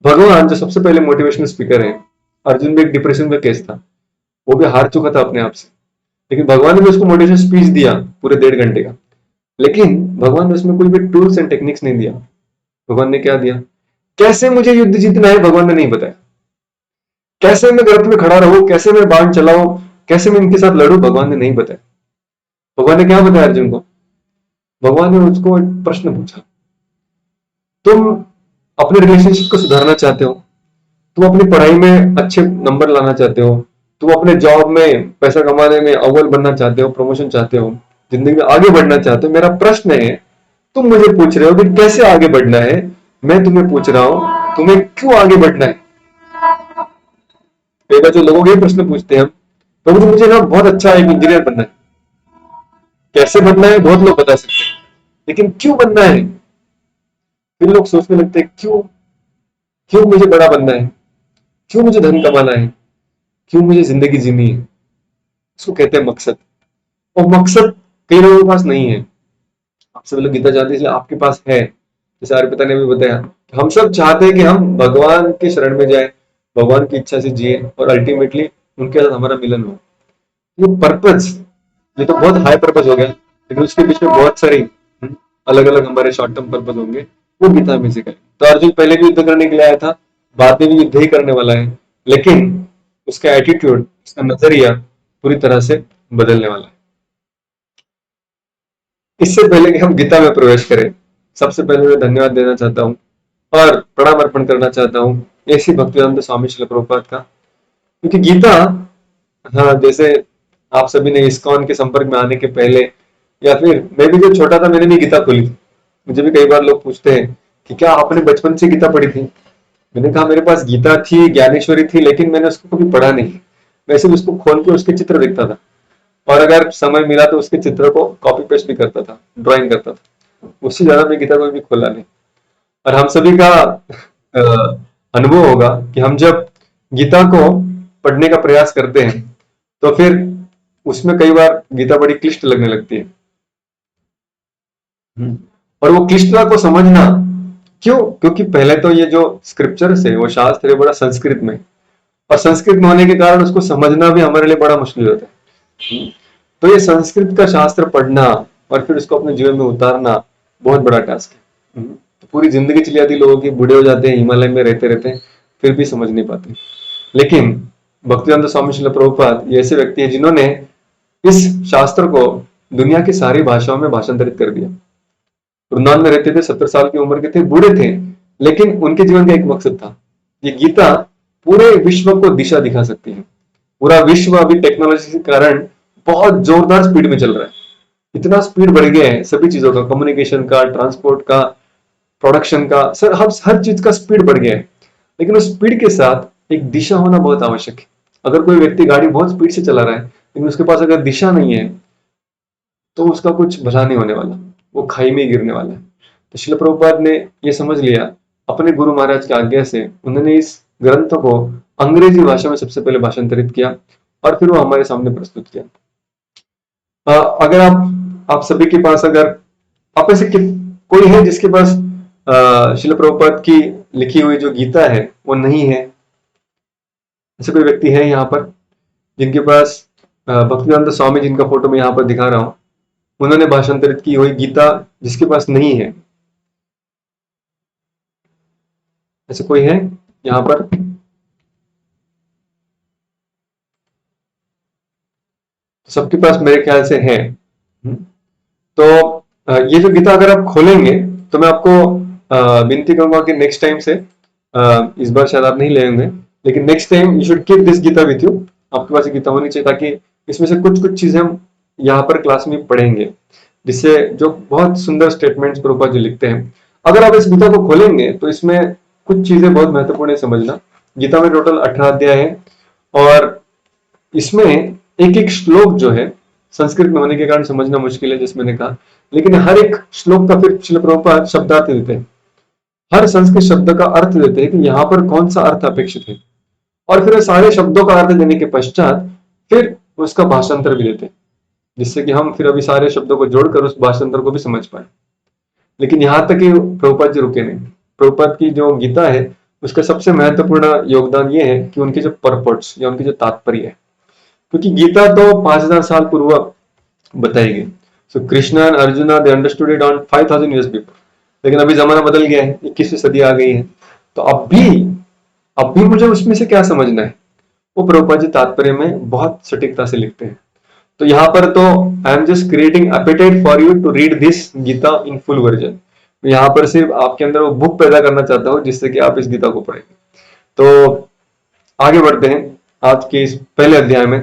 भगवान जो सबसे पहले मोटिवेशनल स्पीकर है, अर्जुन भी एक डिप्रेशन में केस था, वो भी हार चुका था अपने आप से, लेकिन भगवान ने भी उसको मोटिवेशन स्पीच दिया पूरे 1.5 घंटे का। लेकिन भगवान ने उसमें कोई भी टूल्स एंड टेक्निक्स नहीं दिया। भगवान ने क्या दिया, कैसे मुझे युद्ध जीतना है भगवान ने नहीं बताया, कैसे मैं गर्त में खड़ा रहूं, कैसे मैं बाण चलाऊं, कैसे मैं इनके साथ लड़ूं, भगवान ने नहीं बताया। भगवान ने क्या बताया अर्जुन को, भगवान ने उसको एक प्रश्न पूछा, तुम अपने रिलेशनशिप को सुधारना चाहते हो, तुम अपनी पढ़ाई में अच्छे नंबर लाना चाहते हो, तुम अपने जॉब में पैसा कमाने में अव्वल बनना चाहते हो, प्रमोशन चाहते हो, जिंदगी में आगे बढ़ना चाहते हो, मेरा प्रश्न है, तुम मुझे पूछ रहे हो कि कैसे आगे बढ़ना है, मैं तुम्हें पूछ रहा हूं तुम्हें क्यों आगे बढ़ना है। कई बार जो लोगों के प्रश्न पूछते हैं हम, तो मुझे ना बहुत अच्छा एक इंजीनियर बनना है, कैसे बनना है बहुत लोग बता सकते हैं, लेकिन क्यों बनना है, फिर लोग सोचने लगते हैं क्यों, क्यों मुझे बड़ा बनना है, क्यों मुझे धन कमाना है, क्यों मुझे जिंदगी जीनी है, उसको कहते हैं मकसद। और मकसद कई लोगों के पास नहीं है। आप सब लोग गीता जानते हैं इसलिए आपके पास है, जैसे आर्य पिता ने भी बताया, हम सब चाहते हैं कि हम भगवान के शरण में जाए, भगवान की इच्छा से जिए, और अल्टीमेटली उनके साथ हमारा मिलन हो। ये पर्पज, ये तो बहुत हाई पर्पज हो गया, लेकिन उसके बीच में बहुत सारी अलग अलग हमारे शॉर्ट टर्म पर्पज होंगे, वो गीता में सिखाए। तो अर्जुन पहले भी युद्ध करने के लिए आया था, बाद में भी युद्ध ही करने वाला है, लेकिन उसका एटीट्यूड, उसका नजरिया पूरी तरह से बदलने वाला है। इससे पहले कि हम गीता में प्रवेश करें, सबसे पहले मैं धन्यवाद देना चाहता हूँ और प्रणाम अर्पण करना चाहता हूँ ऐसी भक्तिवेदांत स्वामी श्रील प्रभुपाद का, क्योंकि गीता, हाँ, जैसे आप सभी ने इस्कॉन के संपर्क में आने के पहले, या फिर मैं भी जब छोटा था मैंने भी गीता खोली थी। मुझे भी कई बार लोग पूछते हैं कि क्या आपने बचपन से गीता पढ़ी थी, मैंने कहा मेरे पास गीता थी, ज्ञानेश्वरी थी, लेकिन मैंने उसको कभी पढ़ा नहीं। मैं सिर्फ उसको खोल के उसके चित्र देखता था, और अगर समय मिला तो उसके चित्र को कॉपी पेस्ट भी करता था, ड्राइंग करता था, उससे ज्यादा मैं गीता को भी खोला नहीं। और हम सभी का अनुभव होगा कि हम जब गीता को पढ़ने का प्रयास करते हैं तो फिर उसमें कई बार गीता बड़ी क्लिष्ट लगने लगती है। और वो क्लिष्टता को समझना क्यों, क्योंकि पहले तो ये जो स्क्रिप्चर्स है वो शास्त्र है बड़ा संस्कृत में, और संस्कृत में होने के कारण उसको समझना भी हमारे लिए बड़ा मुश्किल होता है। तो ये संस्कृत का शास्त्र पढ़ना और फिर उसको अपने जीवन में उतारना बहुत बड़ा टास्क है। तो पूरी जिंदगी चली जाती, लोगों की बूढ़े हो जाते हैं, हिमालय में रहते रहते हैं, फिर भी समझ नहीं पाते। लेकिन भक्तिवेदांत स्वामी श्रील प्रभुपाद ये ऐसे व्यक्ति हैं जिन्होंने इस शास्त्र को दुनिया की सारी भाषाओं में भाषांतरित कर दिया। वृंदावन में रहते थे, 70 साल की उम्र के थे, बूढ़े थे, लेकिन उनके जीवन का एक मकसद था, ये गीता पूरे विश्व को दिशा दिखा सकती है। पूरा विश्व अभी टेक्नोलॉजी के कारण बहुत जोरदार स्पीड में चल रहा है, इतना स्पीड बढ़ गया है सभी चीजों का, कम्युनिकेशन का, ट्रांसपोर्ट का, प्रोडक्शन का, सर हर चीज का स्पीड बढ़ गया है। लेकिन उस स्पीड के साथ एक दिशा होना बहुत आवश्यक है। अगर कोई व्यक्ति गाड़ी बहुत स्पीड से चला रहा है लेकिन उसके पास अगर दिशा नहीं है तो उसका कुछ भला नहीं होने वाला, वो खाई में ही गिरने वाला है। तो शिल प्रभुपाद ने ये समझ लिया, अपने गुरु महाराज की आज्ञा से उन्होंने इस ग्रंथ को अंग्रेजी भाषा में सबसे पहले भाषांतरित किया और फिर वो हमारे सामने प्रस्तुत किया। अगर आप सभी के पास, अगर आप में से कोई है जिसके पास शिल प्रभुपाद की लिखी हुई जो गीता है वो नहीं है, ऐसे कोई व्यक्ति है यहाँ पर जिनके पास भक्तिवेदांत स्वामी जिनका फोटो मैं यहाँ पर दिखा रहा हूँ, उन्होंने भाषांतरित की हुई गीता जिसके पास नहीं है, ऐसे कोई है यहाँ पर? सबके पास मेरे ख्याल से है। तो ये जो गीता अगर आप खोलेंगे तो मैं आपको विनती करूंगा कि नेक्स्ट टाइम से इस बार शायद आप नहीं ले होंगे, लेकिन next time you should keep this Gita with you. आपके पास ये गीता होनी चाहिए ताकि इसमें से कुछ कुछ चीजें हम यहाँ पर क्लास में पढ़ेंगे, जिससे जो बहुत सुंदर स्टेटमेंट्स प्रभुपाद जी लिखते हैं। अगर आप इस गीता को खोलेंगे तो इसमें कुछ चीजें बहुत महत्वपूर्ण है समझना। गीता में टोटल 18 अध्याय है और इसमें एक एक श्लोक जो है संस्कृत में होने के कारण समझना मुश्किल है, जैसे मैंने कहा, लेकिन हर एक श्लोक का फिर श्रील प्रभुपाद शब्दार्थ देते हैं। हर संस्कृत शब्द का अर्थ देते हैं कि यहाँ पर कौन सा अर्थ अपेक्षित है, और फिर सारे शब्दों का अर्थ देने के पश्चात फिर उसका भाषांतर भी देते हैं, जिससे कि हम फिर अभी सारे शब्दों को जोड़कर उस भाषांतर को भी समझ पाए। लेकिन यहाँ तक ही प्रभुपाद जी रुके नहीं। प्रभुपाद की जो गीता है उसका सबसे महत्वपूर्ण योगदान ये है कि उनके जो परपोर्ट्स या उनकी जो तात्पर्य है, क्योंकि गीता तो 5000 साल पूर्व बताई गई। So Krishna and Arjuna they understood it on 5000 years before. लेकिन अभी जमाना बदल गया है, 21वीं सदी आ गई है, तो अब भी मुझे उसमें से क्या समझना है, वो प्रभुपाद जी तात्पर्य में बहुत सटीकता से लिखते हैं। तो यहाँ पर तो I am just creating appetite for you to read this Gita in full version. यहाँ पर सिर्फ आपके अंदर वो बुक पैदा करना चाहता हूँ जिससे कि आप इस गीता को पढ़ेंगे। तो आगे बढ़ते हैं आज के इस पहले अध्याय में।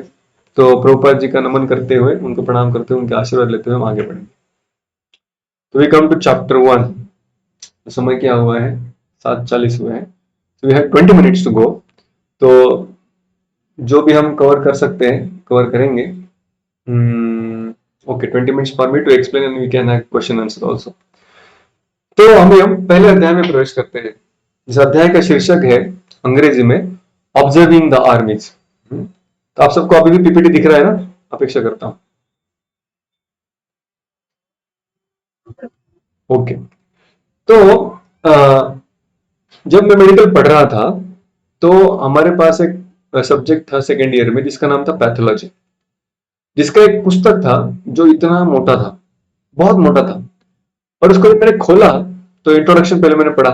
तो प्रभुपाद जी का नमन करते हुए, उनको प्रणाम करते हुए, उनके आशीर्वाद लेते हुए हम आगे बढ़ेंगे। तो वी कम टू चैप्टर 1। समय क्या हुआ है, 7:40 हुए हैं। तो we have 20 minutes to go. तो जो भी हम कवर कर सकते हैं कवर करेंगे। Okay, 20 minutes for me to explain and we can have question answer also. तो हम पहले अध्याय में प्रवेश करते हैं। इस अध्याय का शीर्षक है अंग्रेजी में ऑब्जर्विंग द आर्मीज। तो आप सबको अभी भी पीपीटी दिख रहा है ना, अपेक्षा करता हूं। ओके, तो जब मैं मेडिकल पढ़ रहा था तो हमारे पास एक सब्जेक्ट था सेकेंड ईयर में जिसका नाम था पैथोलॉजी, जिसका एक पुस्तक था जो इतना मोटा था, बहुत मोटा था। और उसको मैंने खोला तो इंट्रोडक्शन पहले मैंने पढ़ा।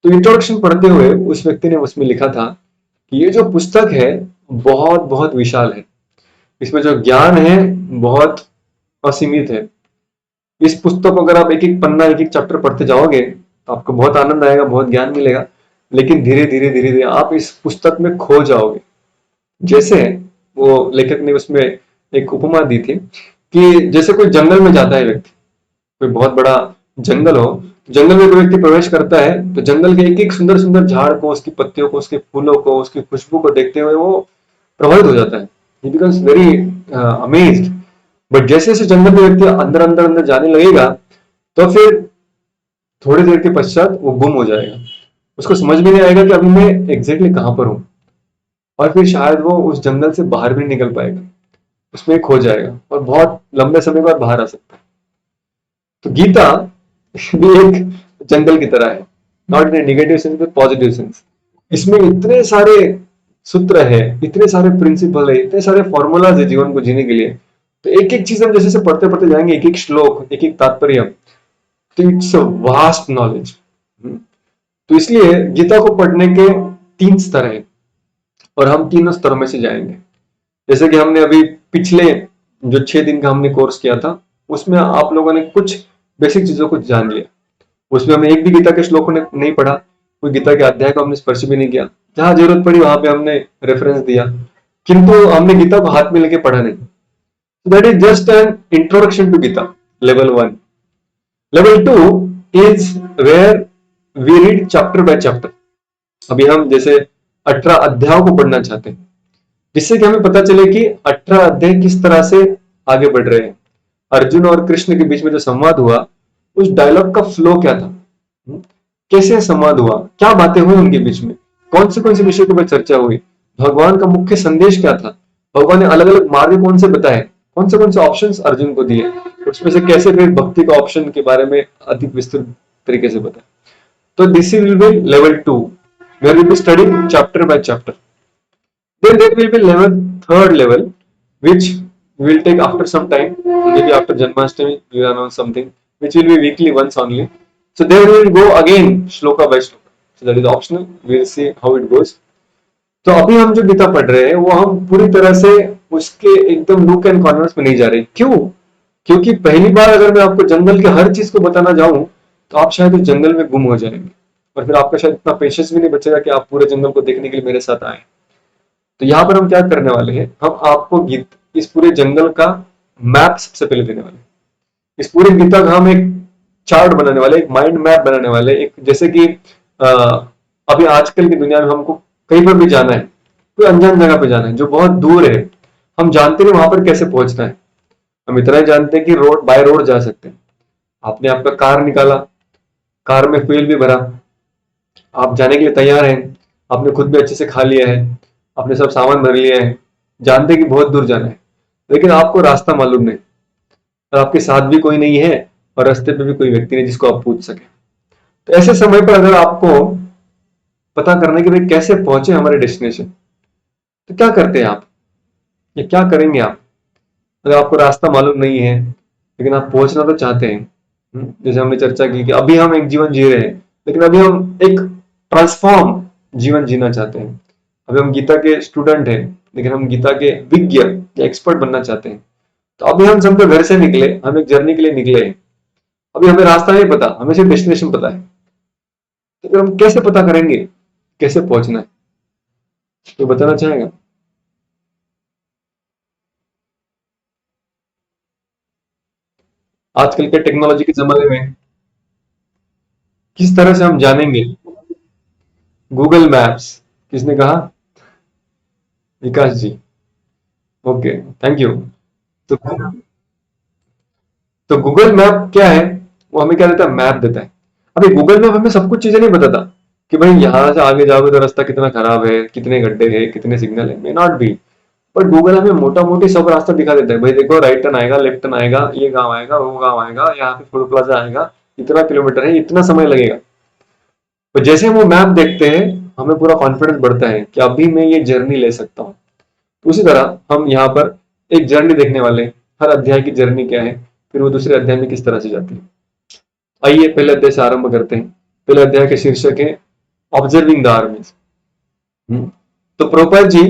तो इंट्रोडक्शन पढ़ते हुए उस व्यक्ति ने उसमें लिखा था कि ये जो पुस्तक है बहुत बहुत विशाल है, इसमें जो ज्ञान है बहुत असीमित है। इस पुस्तक को अगर आप एक एक पन्ना एक एक चैप्टर पढ़ते जाओगे तो आपको बहुत आनंद आएगा, बहुत ज्ञान मिलेगा, लेकिन धीरे धीरे धीरे धीरे आप इस पुस्तक में खो जाओगे। जैसे वो लेखक ने उसमें एक उपमा दी थी कि जैसे कोई जंगल में जाता है व्यक्ति, कोई बहुत बड़ा जंगल हो, जंगल में कोई व्यक्ति प्रवेश करता है तो जंगल के एक एक सुंदर सुंदर झाड़ को, उसकी पत्तियों को, उसके फूलों को, उसकी खुशबू को देखते हुए वो प्रभावित हो जाता है। ही बिकम्स वेरी अमेज्ड। बट जैसे जैसे जंगल में व्यक्ति अंदर अंदर अंदर जाने लगेगा तो फिर थोड़ी देर के पश्चात वो गुम हो जाएगा। उसको समझ में नहीं आएगा कि अभी मैं एग्जैक्टली कहां पर हूं, और फिर शायद वो उस जंगल से बाहर भी निकल पाएगा, उसमें खो जाएगा और बहुत लंबे समय बाद बाहर आ सकता है। तो गीता भी एक जंगल की तरह है, not in negative sense but positive sense. इसमें इतने सारे सूत्र है, इतने सारे प्रिंसिपल है, इतने सारे फॉर्मूलाज है जीवन को जीने के लिए। तो एक एक चीज हम जैसे जैसे पढ़ते पढ़ते जाएंगे, एक एक श्लोक, एक एक तात्पर्य, तो इट्स वास्ट नॉलेज। तो इसलिए गीता को पढ़ने के 3 स्तर हैं और हम तीनों स्तरों में से जाएंगे। जैसे कि हमने अभी पिछले जो 6 दिन का हमने कोर्स किया था उसमें आप लोगों ने कुछ बेसिक चीजों को जान लिया। उसमें हमने एक भी गीता के श्लोक ने नहीं पढ़ा, कोई गीता के अध्याय को हमने स्पर्श भी नहीं किया। जहां जरूरत पड़ी वहां पे हमने रेफरेंस दिया, किंतु हमने गीता को हाथ में लेके पढ़ा नहीं। That is just an introduction to Gita, level 1। Level 2 is where we read chapter by chapter. अभी हम जैसे 18 अध्यायों को पढ़ना चाहते हैं, जिससे कि हमें पता चले कि 18 अध्याय किस तरह से आगे बढ़ रहे हैं। अर्जुन और कृष्ण के बीच में जो संवाद हुआ, उस डायलॉग का फ्लो क्या था, कैसे संवाद हुआ, क्या बातें हुई उनके बीच में, कौन से विषय के ऊपर चर्चा हुई, भगवान का मुख्य संदेश क्या था, भगवान ने अलग अलग मार्ग कौन से बताए, कौन से ऑप्शंस अर्जुन को दिए, उसमें से कैसे फिर भक्ति का ऑप्शन के बारे में अधिक विस्तृत तरीके से बताया। तो this will be level 2 where we will be studying chapter by chapter. Then there will be third level, which we will take after some time, maybe after Janmashtami we will announce something, which will be weekly once only. So there we will go again shloka by shloka. So that is optional. We will see how it goes. तो अभी हम जो गीता पढ़ रहे हैं वो हम पूरी तरह से उसके एकदम नूक एंड कॉर्नर्स में नहीं जा रहे। क्यों? क्योंकि पहली बार अगर मैं आपको जंगल के हर चीज को बताना जाऊं तो आप शायद उस जंगल में गुम हो जाएंगे, और फिर आपका शायद इतना पेशेंस भी नहीं बचेगा कि आप पूरे जंगल को देखने के लिए मेरे साथ आए। तो यहाँ पर हम क्या करने वाले हैं, हम आपको गीत इस पूरे जंगल का मैप सबसे पहले देने वाले हैं। इस पूरे गीता का हम एक चार्ट बनाने वाले, एक माइंड मैप बनाने वाले, एक जैसे कि अ, अभी आजकल की दुनिया में हमको कहीं पर भी जाना है, कोई अनजान जगह पे जाना है जो बहुत दूर है, हम जानते नहीं वहां पर कैसे पहुंचना है। हम इतना ही जानते हैं कि रोड बाय रोड जा सकते हैं। आपने आपका कार निकाला, कार में फ्यूल भी भरा, आप जाने के लिए तैयार हैं, आपने खुद भी अच्छे से खा लिया है, आपने सब सामान भर लिया है, जानते हैं कि बहुत दूर जाना है, लेकिन आपको रास्ता मालूम नहीं, और आपके साथ भी कोई नहीं है, और रास्ते पे भी कोई व्यक्ति नहीं जिसको आप पूछ सके। तो ऐसे समय पर अगर आपको पता करना है कि भाई कैसे पहुंचे हमारे डेस्टिनेशन, तो क्या करते हैं आप, या क्या करेंगे आप? अगर आपको रास्ता मालूम नहीं है लेकिन आप पहुंचना तो चाहते हैं, जैसे हमने चर्चा की कि अभी हम एक जीवन जी रहे हैं, लेकिन अभी हम एक ट्रांसफॉर्म जीवन जीना चाहते हैं। अभी हम गीता के स्टूडेंट हैं, लेकिन हम गीता के विज्ञ या एक्सपर्ट बनना चाहते हैं। तो अभी हम सब घर से निकले, हम एक जर्नी के लिए निकले हैं, अभी हमें रास्ता नहीं पता, हमें सिर्फ डेस्टिनेशन पता है। तो फिर हम कैसे पता करेंगे कैसे पहुंचना है? तो बताना चाहेगा? आजकल के टेक्नोलॉजी के जमाने में किस तरह से हम जानेंगे? Google Maps. किसने कहा? Vikas ji. Okay, thank you. तो गूगल मैप क्या है? वो हमें क्या देता है? मैप देता है। अभी गूगल मैप हमें सब कुछ चीजें नहीं बताता कि भाई यहाँ से आगे जाओगे तो रास्ता कितना खराब है, कितने गड्ढे हैं, कितने सिग्नल है, may not be. But Google हमें मोटा मोटी सब रास्ता दिखा देता है, भाई देखो राइट टर्न आएगा, लेफ्ट टर्न आएगा, ये गांव आएगा, वो गांव आएगा, यहाँ पे फूड प्लाजा आएगा, इतना किलोमीटर है, इतना समय लगेगा। तो जैसे हम वो मैप देखते हैं, हमें पूरा कॉन्फिडेंस बढ़ता है कि अभी मैं ये जर्नी ले सकता हूँ। तो उसी तरह हम यहाँ पर एक जर्नी देखने वाले हैं, हर अध्याय की जर्नी क्या है, फिर वो दूसरे अध्याय में किस तरह से जाती है। आइए पहले अध्याय से आरंभ करते हैं। पहले अध्याय के शीर्षक है ऑब्जर्विंग द आर्मीज। तो प्रोपर जी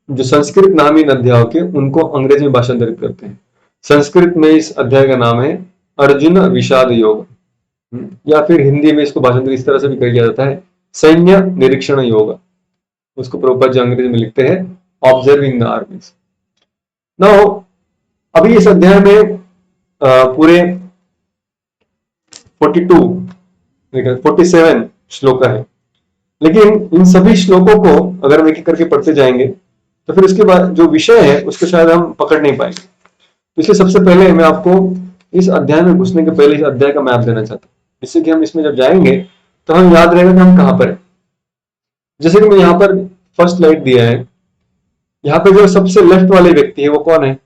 जो संस्कृत नामी इन अध्यायों के उनको अंग्रेजी में भाषांतरित करते हैं। संस्कृत में इस अध्याय का नाम है अर्जुन विषाद योग। या फिर हिंदी में इसको भाषांतरित इस तरह से भी किया जाता है सैन्य निरीक्षण योग। उसको प्रोपर जो अंग्रेजी में लिखते हैं ऑब्जर्विंग द आर्मीज। नाउ अभी इस अध्याय में पूरे 42 47 श्लोक है, लेकिन इन सभी श्लोकों को अगर हम एक एक करके पढ़ते जाएंगे तो फिर उसके बाद जो विषय है उसको शायद हम पकड़ नहीं पाएंगे। इसलिए सबसे पहले मैं आपको इस अध्याय में घुसने के पहले इस अध्याय का मैप देना चाहता हूँ, जिससे कि हम इसमें जब जाएंगे तो हम याद रहेगा कि हम कहाँ पर है। जैसे कि मैं यहाँ पर फर्स्ट स्लाइड दिया है, यहाँ पे जो सबसे लेफ्ट वाले व्यक्ति है वो कौन है?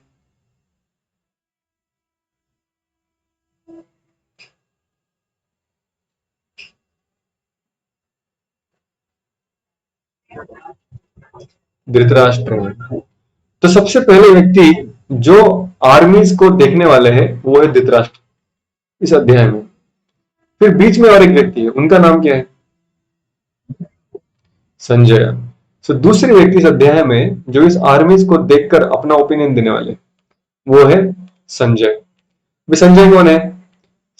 धृतराष्ट्र है। तो सबसे पहले व्यक्ति जो आर्मीज को देखने वाले हैं वो है धृतराष्ट्र इस अध्याय में। फिर बीच में और एक व्यक्ति है, उनका नाम क्या है? संजय। सो दूसरे व्यक्ति इस अध्याय में जो इस आर्मीज को देखकर अपना ओपिनियन देने वाले वो है संजय। भी संजय कौन है?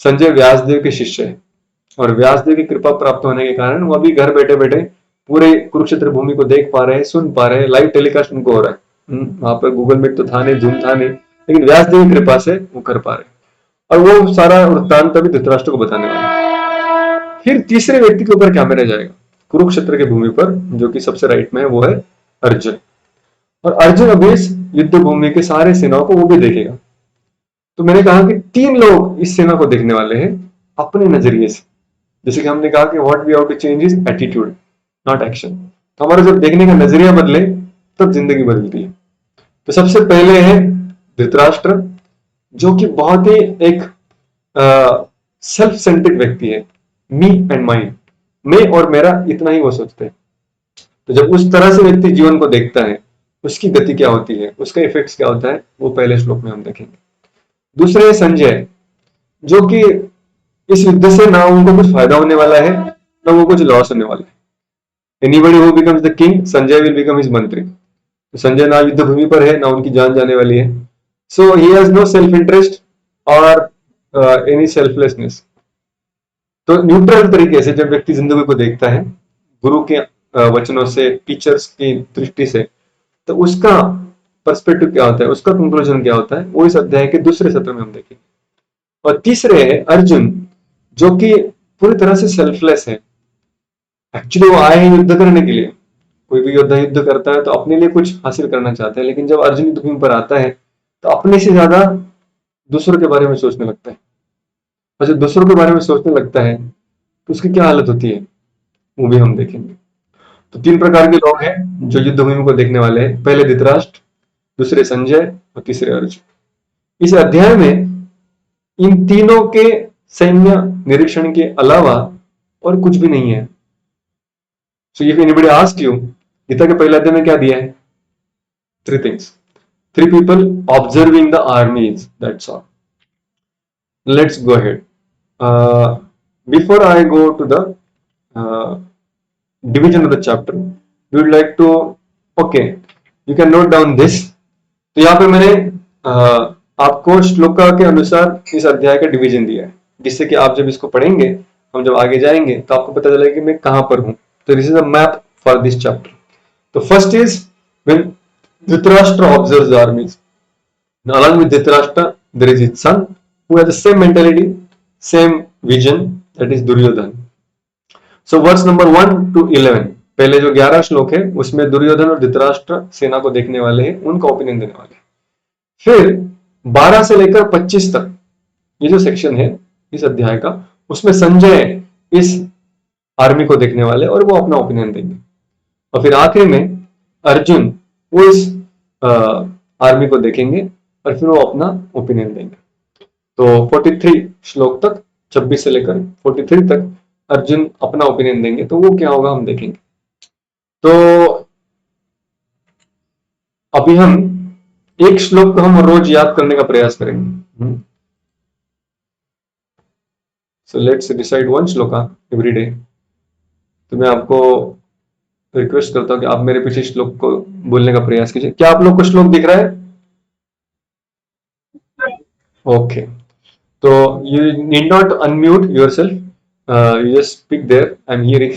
संजय व्यासदेव के शिष्य है, और व्यासदेव की कृपा प्राप्त होने के कारण वो अभी घर बैठे बैठे पूरे कुरुक्षेत्र भूमि को देख पा रहे हैं, सुन पा रहे हैं, लाइव टेलीकास्ट उनको हो रहा है। वहां पर गूगल मीट तो था नहीं, जूम था नहीं, लेकिन व्यासदेव की कृपा से वो कर पा रहे हैं, और वो सारा वृत्तांत अभी धृतराष्ट्र को बताने वाला है। फिर तीसरे व्यक्ति के ऊपर कैमरा जाएगा कुरुक्षेत्र की भूमि पर, जो कि सबसे राइट में है, वो है अर्जुन। और अर्जुन अभी इस युद्ध भूमि के सारे सेनाओं को वो भी देखेगा। तो मैंने कहा कि तीन लोग इस सेना को देखने वाले हैं अपने नजरिए से। जैसे कि हमने कहा कि what we have to change is attitude not action. तो हमारा जब देखने का नजरिया बदले तब जिंदगी बदलती है। तो सबसे पहले है धृतराष्ट्र, जो कि बहुत ही एक सेल्फ सेंट्रिक व्यक्ति है। मी एंड माइंड, मैं और मेरा, इतना ही वो सोचते हैं। तो जब उस तरह से व्यक्ति जीवन को देखता है, उसकी गति क्या होती है, उसका इफेक्ट क्या होता है, वो पहले श्लोक में हम देखेंगे। दूसरे है संजय, जो कि इस युद्ध से ना उनको कुछ फायदा होने वाला है ना वो कुछ लॉस होने वाला है। Anybody who becomes the king, Sanjay will become his मंत्री। तो संजय ना युद्ध भूमि पर है ना उनकी जान जाने वाली है, So he has no self interest or any selflessness. तो न्यूट्रल तरीके से जब व्यक्ति जिंदगी को देखता है गुरु के वचनों से, टीचर्स की दृष्टि से, तो उसका पर्सपेक्टिव क्या होता है, उसका कंक्लूजन क्या होता है, वो इस अध्याय के दूसरे सत्र में हम देखेंगे। और तीसरे है अर्जुन, जो कि पूरी तरह से सेल्फलेस है। एक्चुअली वो आए हैं युद्ध करने के लिए। कोई भी योद्धा युद्ध करता है तो अपने लिए कुछ हासिल करना चाहता है, लेकिन जब अर्जुन युद्ध भूमि पर आता है तो अपने से ज्यादा दूसरों के बारे में सोचने लगता है। और जब दूसरों के बारे में सोचने लगता है तो उसकी क्या हालत होती है, वो भी हम देखेंगे। तो तीन प्रकार के लोग हैं जो युद्ध भूमि को देखने वाले हैं। पहले धृतराष्ट्र, दूसरे संजय और तीसरे अर्जुन। इस अध्याय में इन तीनों के सैन्य निरीक्षण के अलावा और कुछ भी नहीं है। So if anybody ask you, Gita के पहले अध्याय में क्या दिया है? Three things, three people observing the armies, that's all. Let's go ahead. Before I go to the division of the chapter, we would like to, okay, you can note down this. तो यहाँ पे मैंने आपको श्लोका के अनुसार इस अध्याय का डिवीजन दिया है, जिससे कि आप जब इसको पढ़ेंगे, हम जब आगे जाएंगे तो आपको पता चलेगा कि मैं कहां पर हूं। तो this is a map for this chapter. तो first is when Dhritarashtra observes the armies, along with Dhritarashtra there is his son who has the same mentality, same vision, that is Duryodhan. So verse number 1 to 11, पहले जो 11 श्लोक है उसमें दुर्योधन और धृतराष्ट्र सेना को देखने वाले हैं, उनका ओपिनियन देने वाले हैं। फिर 12 से लेकर 25 तक ये जो सेक्शन है इस अध्याय का, उसमें संजय इस आर्मी को देखने वाले और वो अपना ओपिनियन देंगे। और फिर आखिर में अर्जुन वो इस आर्मी को देखेंगे और फिर वो अपना ओपिनियन देंगे। तो 43 श्लोक तक, 26 से लेकर 43 तक अर्जुन अपना ओपिनियन देंगे। तो वो क्या होगा हम देखेंगे। तो अभी हम एक श्लोक को हम रोज याद करने का प्रयास करेंगे। So let's decide one shloka every day. तो मैं आपको रिक्वेस्ट करता हूं कि आप मेरे पीछे श्लोक को बोलने का प्रयास कीजिए। क्या आप लोग को श्लोक दिख रहा है? ओके, तो you need not unmute yourself. You just speak there. I'm hearing,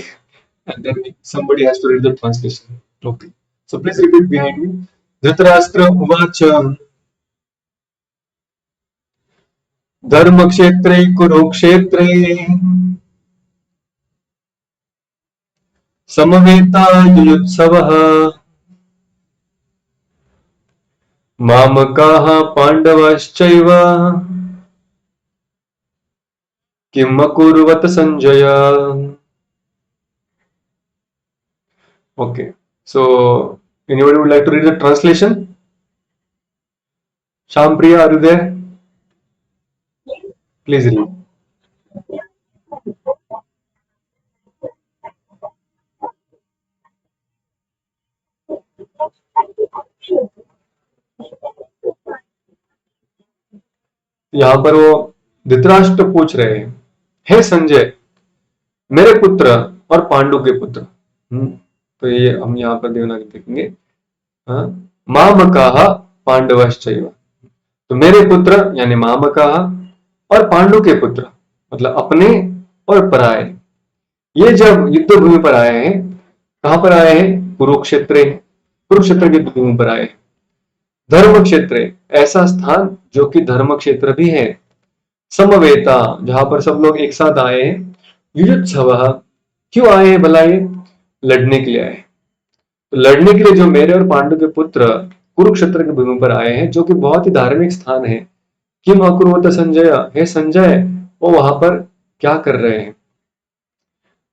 and then somebody has to read the translation. Okay, so please repeat behind me. Dhritarashtra उवाच धर्मक्षेत्रे कुरुक्षेत्रे समवेतायुयुत्सवः मामकाः पाण्डवश्चैव किम अकुर्वत Sanjay. Okay, so anybody would like to read the translation? Shampriya, are you there? Please read. यहाँ पर वो धृतराष्ट्र पूछ रहे हैं, हे संजय, मेरे पुत्र और पांडु के पुत्र। तो ये हम यहाँ पर देवनागरी देखेंगे, मामकाः पांडवश्चैव। तो मेरे पुत्र यानी मामकाः और पांडु के पुत्र मतलब अपने और पराये, ये जब युद्ध भूमि पर आए हैं, कहां पर आए हैं? कुरुक्षेत्र, कुरुक्षेत्र की भूमि पर आए हैं। धर्म क्षेत्र, ऐसा स्थान जो कि धर्म क्षेत्र भी है। समवेता, जहां पर सब लोग एक साथ आए हैं। युयुत्सवः, क्यों आए हैं भला? ये लड़ने के लिए आए। तो लड़ने के लिए जो मेरे और पांडु के पुत्र कुरुक्षेत्र की भूमि पर आए हैं, जो कि बहुत ही धार्मिक स्थान है। किम अकुर्वत संजय, हे संजय, वो वहां पर क्या कर रहे हैं?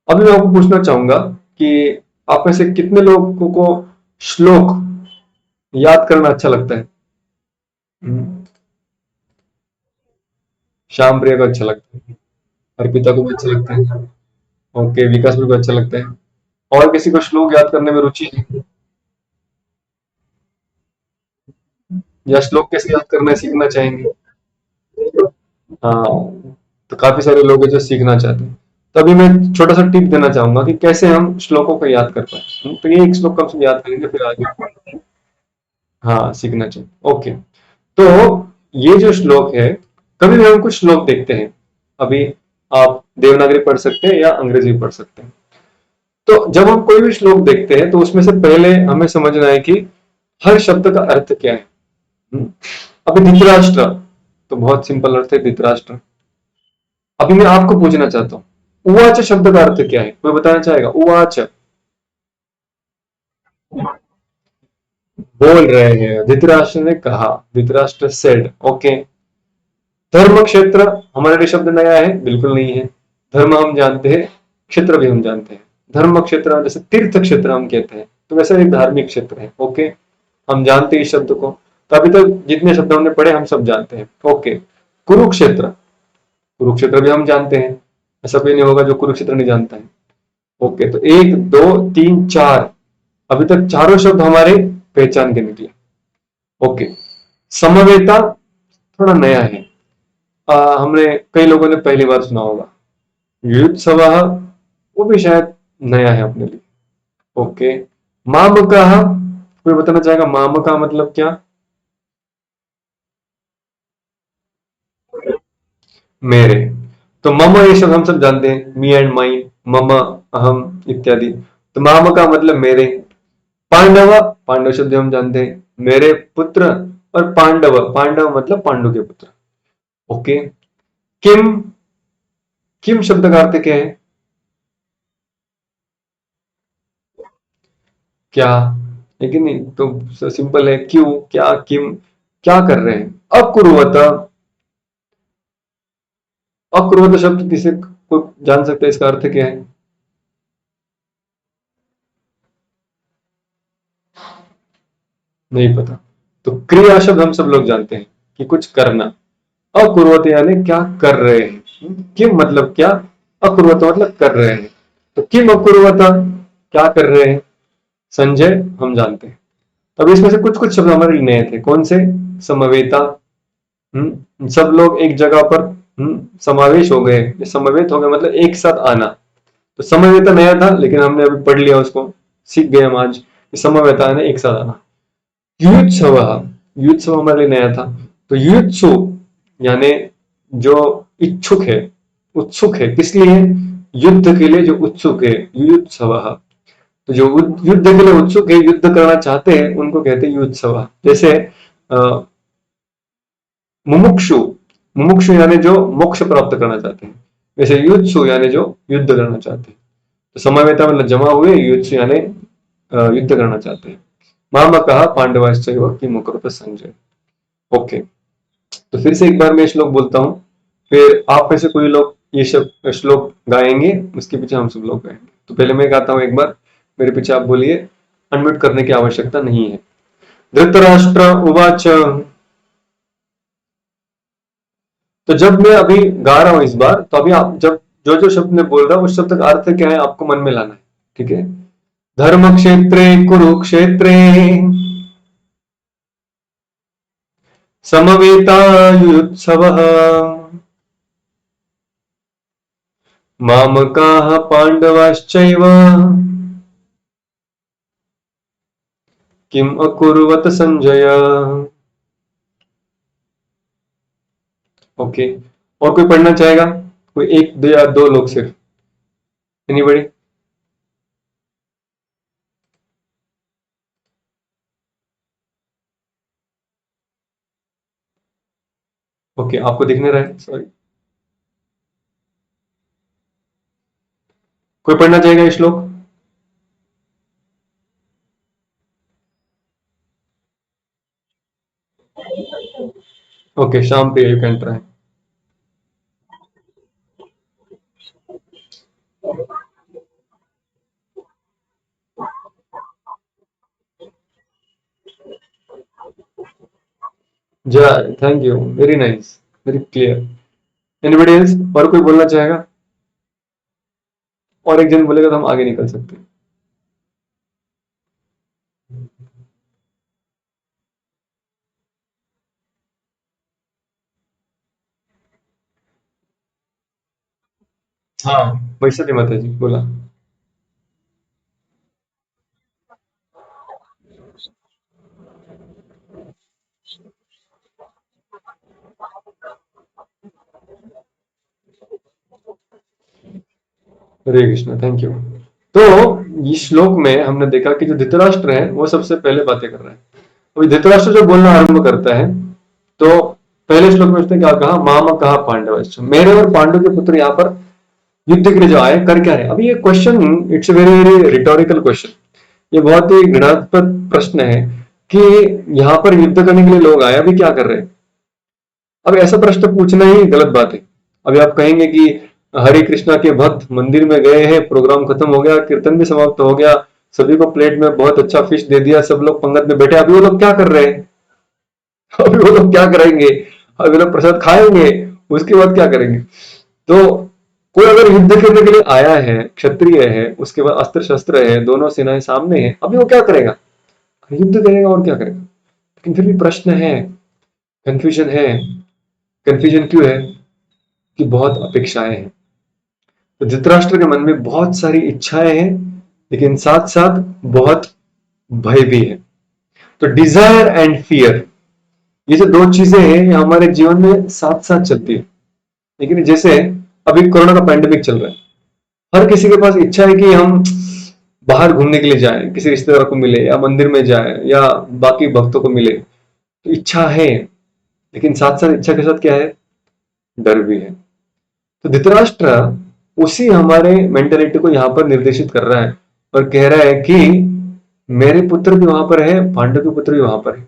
अभी मैं आपको पूछना चाहूंगा कि आप में से कितने लोगों को श्लोक याद करना अच्छा लगता है? श्याम प्रिया को अच्छा लगता है, अर्पिता को भी अच्छा लगता है, ओके, विकास को अच्छा लगता है। और किसी को श्लोक याद करने में रुचि है या श्लोक कैसे याद करना सीखना चाहेंगे? हाँ, तो काफी सारे लोग हैं जो सीखना चाहते हैं। तो अभी मैं छोटा सा टिप देना चाहूंगा कि कैसे हम श्लोकों को याद कर पाए। तो ये एक श्लोक कम से याद करेंगे, फिर आगे हाँ सीखना चाहिए। ओके, तो ये जो श्लोक है, कभी भी हम कुछ श्लोक देखते हैं, अभी आप देवनागरी पढ़ सकते हैं या अंग्रेजी पढ़ सकते हैं। तो जब हम कोई भी श्लोक देखते हैं तो उसमें से पहले हमें समझना है कि हर शब्द का अर्थ क्या है। हम्म, अभी धृतराष्ट्र, तो बहुत सिंपल अर्थ है धृतराष्ट्र। अभी मैं आपको पूछना चाहता हूँ, उवाच शब्द का अर्थ क्या है, कोई बताना चाहेगा? उवाच, बोल रहे हैं, धृतराष्ट्र ने कहा, धृतराष्ट्र सेड। ओके। धर्म क्षेत्र हमारे लिए शब्द नया है? बिल्कुल नहीं है। धर्म हम जानते हैं, क्षेत्र भी हम जानते हैं। धर्म क्षेत्र जैसे तीर्थ क्षेत्र हम कहते हैं, तो वैसे एक धार्मिक क्षेत्र है। ओके, हम जानते हैं इस शब्द को। तो अभी तक जितने शब्द हमने पढ़े हम सब जानते हैं। ओके। कुरुक्षेत्र, कुरुक्षेत्र भी हम जानते हैं, ऐसा कोई नहीं होगा जो कुरुक्षेत्र नहीं जानता है। ओके, तो एक दो तीन चार, अभी तक चारों शब्द हमारे पहचान के निकले। ओके। समवेता थोड़ा नया है, हमने कई लोगों ने पहली बार सुना होगा। युत्सव, वो भी शायद नया है अपने लिए। ओके। मामका, कोई बताना चाहेगा मामका मतलब क्या? मेरे। तो मम ये शब्द हम सब जानते हैं, मी एंड माइन, मम, अहम इत्यादि। तो माम का मतलब मेरे। पांडव, पांडव शब्द हम जानते हैं, मेरे पुत्र। और पांडव, पांडव मतलब पांडु के पुत्र। ओके। किम, किम शब्द का अर्थ क्या है? क्या, लेकिन नहीं तो सिंपल है, क्यों, क्या, किम, क्या कर रहे हैं। अकुर्वत, अकुर्वत शब्द किसे को जान सकते हैं, इसका अर्थ क्या है? नहीं पता। तो क्रिया शब्द हम सब लोग जानते हैं कि कुछ करना। अकुर्वत यानी क्या कर रहे हैं। किम मतलब क्या, अकुर्वत मतलब कर रहे हैं। तो किम अकुर्वत, क्या कर रहे हैं? संजय, हम जानते हैं। अब इसमें से कुछ कुछ शब्द हमारे लिए नए थे, कौन से? समवेता, सब लोग एक जगह पर समावेश हो गए, समवेत हो गए मतलब एक साथ आना। तो समवेता नया था, लेकिन हमने अभी पढ़ लिया उसको, सीख गए हम आज कि समवेता यानी एक साथ आना। युत्सव, युत्सव हमारे लिए नया था। तो युत्सु यानी जो इच्छुक है, उत्सुक है, किस लिए? युद्ध के लिए जो उत्सुक है, युत्सव। तो जो युद्ध के लिए उत्सुक है, युद्ध करना चाहते हैं, उनको कहते हैं युत्सव। जैसे मुमुक्षु, मुमुक्षु यानी जो मोक्ष प्राप्त करना चाहते हैं। वैसे युत्सु यानी जो युद्ध करना चाहते हैं। तो समवेता मतलब जमा हुए, युत्सु यानी युद्ध करना चाहते हैं। मामा कहा पांडवाश्चैव किम अकुरुत संजय। ओके। तो फिर से एक बार मैं श्लोक बोलता हूँ, फिर आप में से कोई लोग ये श्लोक गाएंगे, उसके पीछे हम सब लोग गाएंगे। तो पहले मैं गाता हूँ एक बार, मेरे पीछे आप बोलिए, अनम्यूट करने की आवश्यकता नहीं है। धृतराष्ट्र उवाच, तो जब मैं अभी गा रहा हूं इस बार, तो अभी आप जब जो जो शब्द मैं बोल रहा हूँ उस शब्द का अर्थ क्या है आपको मन में लाना है। ठीक है? धर्म क्षेत्रे कुरुक्षेत्रे समवेतायुत्सवः मामकाः पांडवाश्चैव किम अकुर्वत संजय। ओके। और कोई पढ़ना चाहेगा? कोई एक दो या दो लोग सिर्फ, एनीबॉडी? ओके, आपको दिखने रहा है, सॉरी। कोई पढ़ना चाहेगा ये श्लोक? ओके, शाम पे यू कैन ट्राई। जय, thank you, very nice, very clear. Anybody else, और कोई बोलना चाहेगा? और एक जन बोलेगा तो हम आगे निकल सकते हैं। हाँ, वैशाली माता जी बोला। हरे कृष्णा, थैंक यू। तो इस श्लोक में हमने देखा कि जो धृतराष्ट्र है वो सबसे पहले बातें कर रहा है। अभी धृतराष्ट्र जो बोलना आरंभ करता है, तो पहले श्लोक में उसने क्या कहा, माम कहा पांडव, मेरे और पांडव के पुत्र यहाँ पर युद्ध के लिए जो आए कर क्या रहे। अभी ये question, it's very very rhetorical question, ये बहुत ही घृणास्पद प्रश्न है कि यहाँ पर युद्ध करने के लिए लोग आए, अभी क्या कर रहे हैं। अब ऐसा प्रश्न पूछना ही गलत बात है। अभी आप कहेंगे कि हरे कृष्णा के भक्त मंदिर में गए हैं, प्रोग्राम खत्म हो गया, कीर्तन भी समाप्त हो गया, सभी को प्लेट में बहुत अच्छा फिश दे दिया, सब लोग पंगत में बैठे, अभी वो लोग क्या कर रहे हैं? अभी वो लोग क्या करेंगे? अभी लोग प्रसाद खाएंगे, उसके बाद क्या करेंगे? तो कोई अगर युद्ध करने के लिए आया है, क्षत्रिय है, उसके बाद अस्त्र शस्त्र है, दोनों सेनाएं सामने हैं, अभी वो क्या करेगा? युद्ध करेगा और क्या करेगा। लेकिन फिर भी प्रश्न है, कंफ्यूजन है। कंफ्यूजन क्यों है? कि बहुत अपेक्षाएं हैं। तो धृतराष्ट्र के मन में बहुत सारी इच्छाएं हैं, लेकिन साथ साथ बहुत भय भी है। तो डिजायर एंड फियर, ये जो दो चीजें हैं, ये हमारे जीवन में साथ साथ चलती है। लेकिन जैसे अभी कोरोना का पैंडेमिक चल रहा है, हर किसी के पास इच्छा है कि हम बाहर घूमने के लिए जाएं, किसी रिश्तेदार को मिले या मंदिर में जाएं या बाकी भक्तों को मिले। तो इच्छा है, लेकिन साथ साथ इच्छा के साथ क्या है? डर भी है। तो धृतराष्ट्र उसी हमारे मेंटेलिटी को यहाँ पर निर्देशित कर रहा है और कह रहा है कि मेरे पुत्र भी वहां पर है, पांडव के पुत्र भी वहां पर है।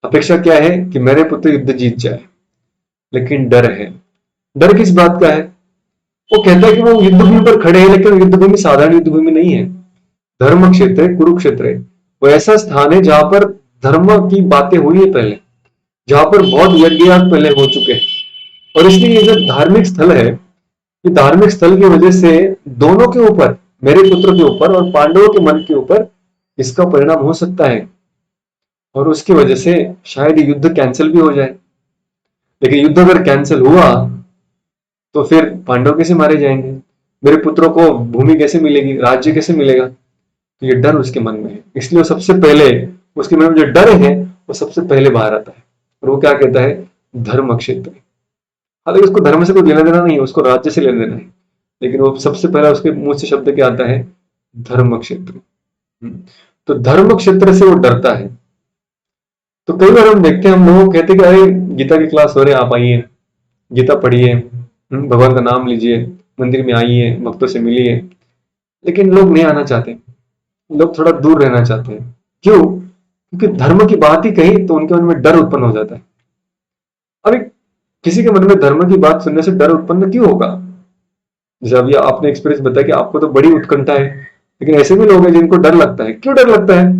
अपेक्षा क्या है? कि मेरे पुत्र युद्ध जीत जाए, लेकिन डर है। डर किस बात का है? वो कहता है कि वो युद्ध भूमि पर खड़े हैं, लेकिन युद्ध भूमि साधारण युद्ध भूमि नहीं है, धर्म क्षेत्र है, कुरुक्षेत्र है। वो ऐसा स्थान है जहां पर धर्म की बातें हुई है पहले, जहां पर बहुत यज्ञ पहले हो चुके हैं। और इसलिए ये जो धार्मिक स्थल है, ये धार्मिक स्थल की वजह से दोनों के ऊपर, मेरे पुत्र के ऊपर और पांडवों के मन के ऊपर इसका परिणाम हो सकता है, और उसकी वजह से शायद युद्ध कैंसिल भी हो जाए। लेकिन युद्ध अगर कैंसिल हुआ तो फिर पांडव कैसे मारे जाएंगे, मेरे पुत्रों को भूमि कैसे मिलेगी, राज्य कैसे मिलेगा? तो ये डर उसके मन में है, इसलिए वो सबसे पहले, उसके मन में जो डर है वो सबसे पहले बाहर आता है। और वो क्या कहता है? धर्म क्षेत्र। हालांकि उसको धर्म से कोई लेना देना नहीं है, उसको राज्य से लेना देना है, लेकिन वो सबसे पहला उसके मुंह से शब्द क्या आता है? धर्म क्षेत्र। तो धर्म क्षेत्र से वो डरता है। तो कई बार हम देखते हैं, हम लोग कहते हैं कि अरे गीता की क्लास हो रही है, आप आइए, गीता पढ़िए, भगवान का नाम लीजिए, मंदिर में आइए, भक्तों से मिलिए। लेकिन लोग नहीं आना चाहते, लोग थोड़ा दूर रहना चाहते हैं। क्यों? क्योंकि धर्म की बात ही कही तो उनके मन में डर उत्पन्न हो जाता है। अभी किसी के मन में धर्म की बात सुनने से डर उत्पन्न क्यों होगा? जैसे अभी आपने एक्सपीरियंस बताया कि आपको तो बड़ी उत्कंठा है, लेकिन ऐसे भी लोग हैं जिनको डर लगता है। क्यों डर लगता है?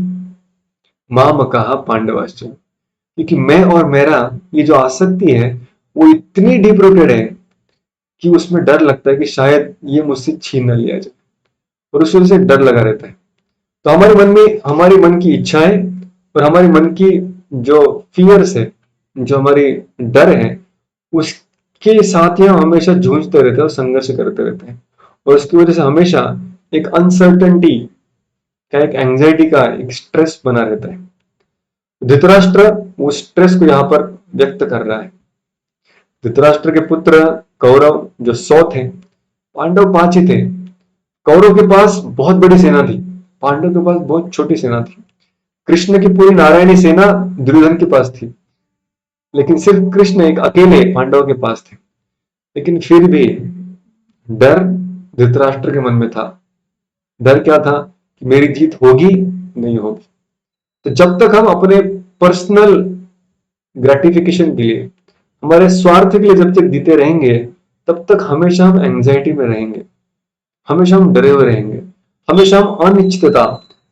माम कहा पांडवाश्च, क्योंकि मैं और मेरा ये जो आसक्ति है वो इतनी डीप रूटेड है कि उसमें डर लगता है कि शायद ये मुझसे छीन न लिया जाए, और उस वजह से डर लगा रहता है। तो हमारे मन में, हमारी मन की इच्छाएं और हमारे मन की जो फियर्स है, जो हमारी डर है, उसके साथ ही हम हमेशा जूझते रहते हैं और संघर्ष करते रहते हैं। और उसकी वजह से हमेशा एक अनसर्टेनिटी का, एक एंजाइटी का, एक स्ट्रेस बना रहता है। धृतराष्ट्र उस स्ट्रेस को यहाँ पर व्यक्त कर रहा है। धृतराष्ट्र के पुत्र कौरव जो 100 थे, पांडव 5 ही थे। कौरव के पास बहुत बड़ी सेना थी, पांडव के पास बहुत छोटी सेना थी। कृष्ण की पूरी नारायणी सेना दुर्योधन के पास थी, लेकिन सिर्फ कृष्ण एक अकेले पांडव के पास थे। लेकिन फिर भी डर धृतराष्ट्र के मन में था। डर क्या था? कि मेरी जीत होगी नहीं होगी। तो जब तक हम अपने पर्सनल ग्रेटिफिकेशन के लिए, हमारे स्वार्थ के लिए जब तक जीते रहेंगे, तब तक हमेशा हम एंजाइटी में रहेंगे, हमेशा हम डरे हुए रहेंगे, हमेशा हम अनिश्चितता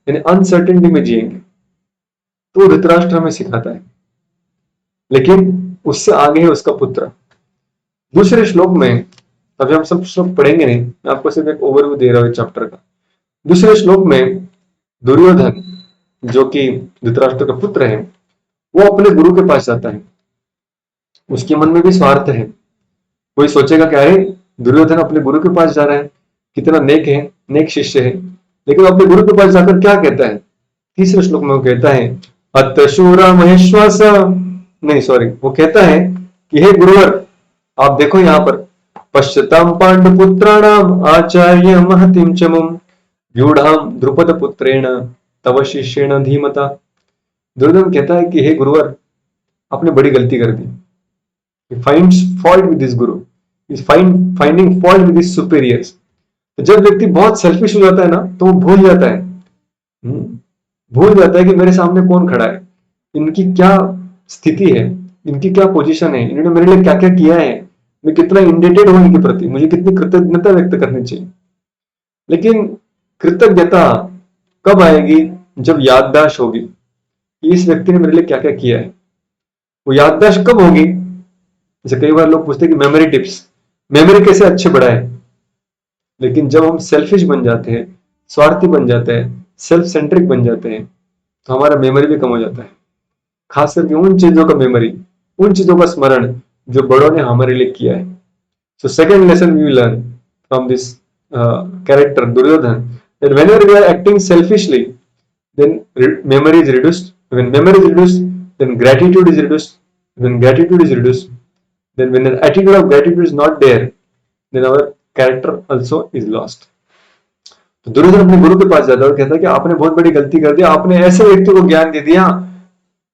यानी अनसर्टेनिटी में जिएंगे। तो धृतराष्ट्र हमें सिखाता है। लेकिन उससे आगे है उसका पुत्र। दूसरे श्लोक में, अभी हम सब श्लोक पढ़ेंगे नहीं, मैं आपको सिर्फ एक ओवरव्यू दे रहा हूं चैप्टर का। दूसरे श्लोक में दुर्योधन, जो कि धृतराष्ट्र का पुत्र है, वो अपने गुरु के पास जाता है। उसके मन में भी स्वार्थ है। कोई सोचेगा कि अरे दुर्योधन अपने गुरु के पास जा रहा है, कितना नेक है, नेक शिष्य है। लेकिन अपने गुरु के पास जाकर क्या कहता है? तीसरे श्लोक में वो कहता है, अत शूरा महेश्वास, नहीं सॉरी, वो कहता है कि हे गुरुवर, आप देखो यहाँ पर पश्यतां पांडुपुत्राणाम आचार्य महतिम चमुम व्यूढ़ाम द्रुपद पुत्रेण तव शिष्येण धीमता। दुर्योधन कहता है कि हे गुरुवर, आपने बड़ी गलती कर दी। He finds fault with his guru. He is finding fault with his superiors. तो जब व्यक्ति बहुत सेल्फिश हो जाता है ना, तो वो भूल जाता है, भूल जाता है कि मेरे सामने कौन खड़ा है, इनकी क्या स्थिति है, इनकी क्या पोजीशन है, इन्होंने मेरे लिए क्या क्या किया है, मैं कितना इंडेटेड हूं इनके प्रति, मुझे कितनी कृतज्ञता व्यक्त करनी चाहिए। लेकिन कृतज्ञता कब आएगी? जब याददाश्त होगी कि इस व्यक्ति ने मेरे लिए क्या क्या किया है। वो याददाश्त कब होगी? जैसे कई बार लोग पूछते हैं कि मेमोरी टिप्स, मेमोरी कैसे अच्छे बढ़ाए। लेकिन जब हम सेल्फिश बन जाते हैं, स्वार्थी बन जाते हैं, सेल्फ सेंट्रिक बन जाते हैं, तो हमारा मेमोरी भी कम हो जाता है, खास करके उन चीजों का मेमोरी, उन चीजों का स्मरण जो बड़ों ने हमारे लिए किया है। So second lesson we learn from this character Duryodhan, that whenever we are acting selfishly, then memory is reduced. When memory is reduced, then gratitude is reduced. When gratitude is reduced, then when the attitude of gratitude is not there, then our character also is lost. तो दुर्योधन अपने गुरु के पास जाता है और कहता है कि आपने बहुत बड़ी गलती कर दी, आपने ऐसे व्यक्ति को ज्ञान दे दिया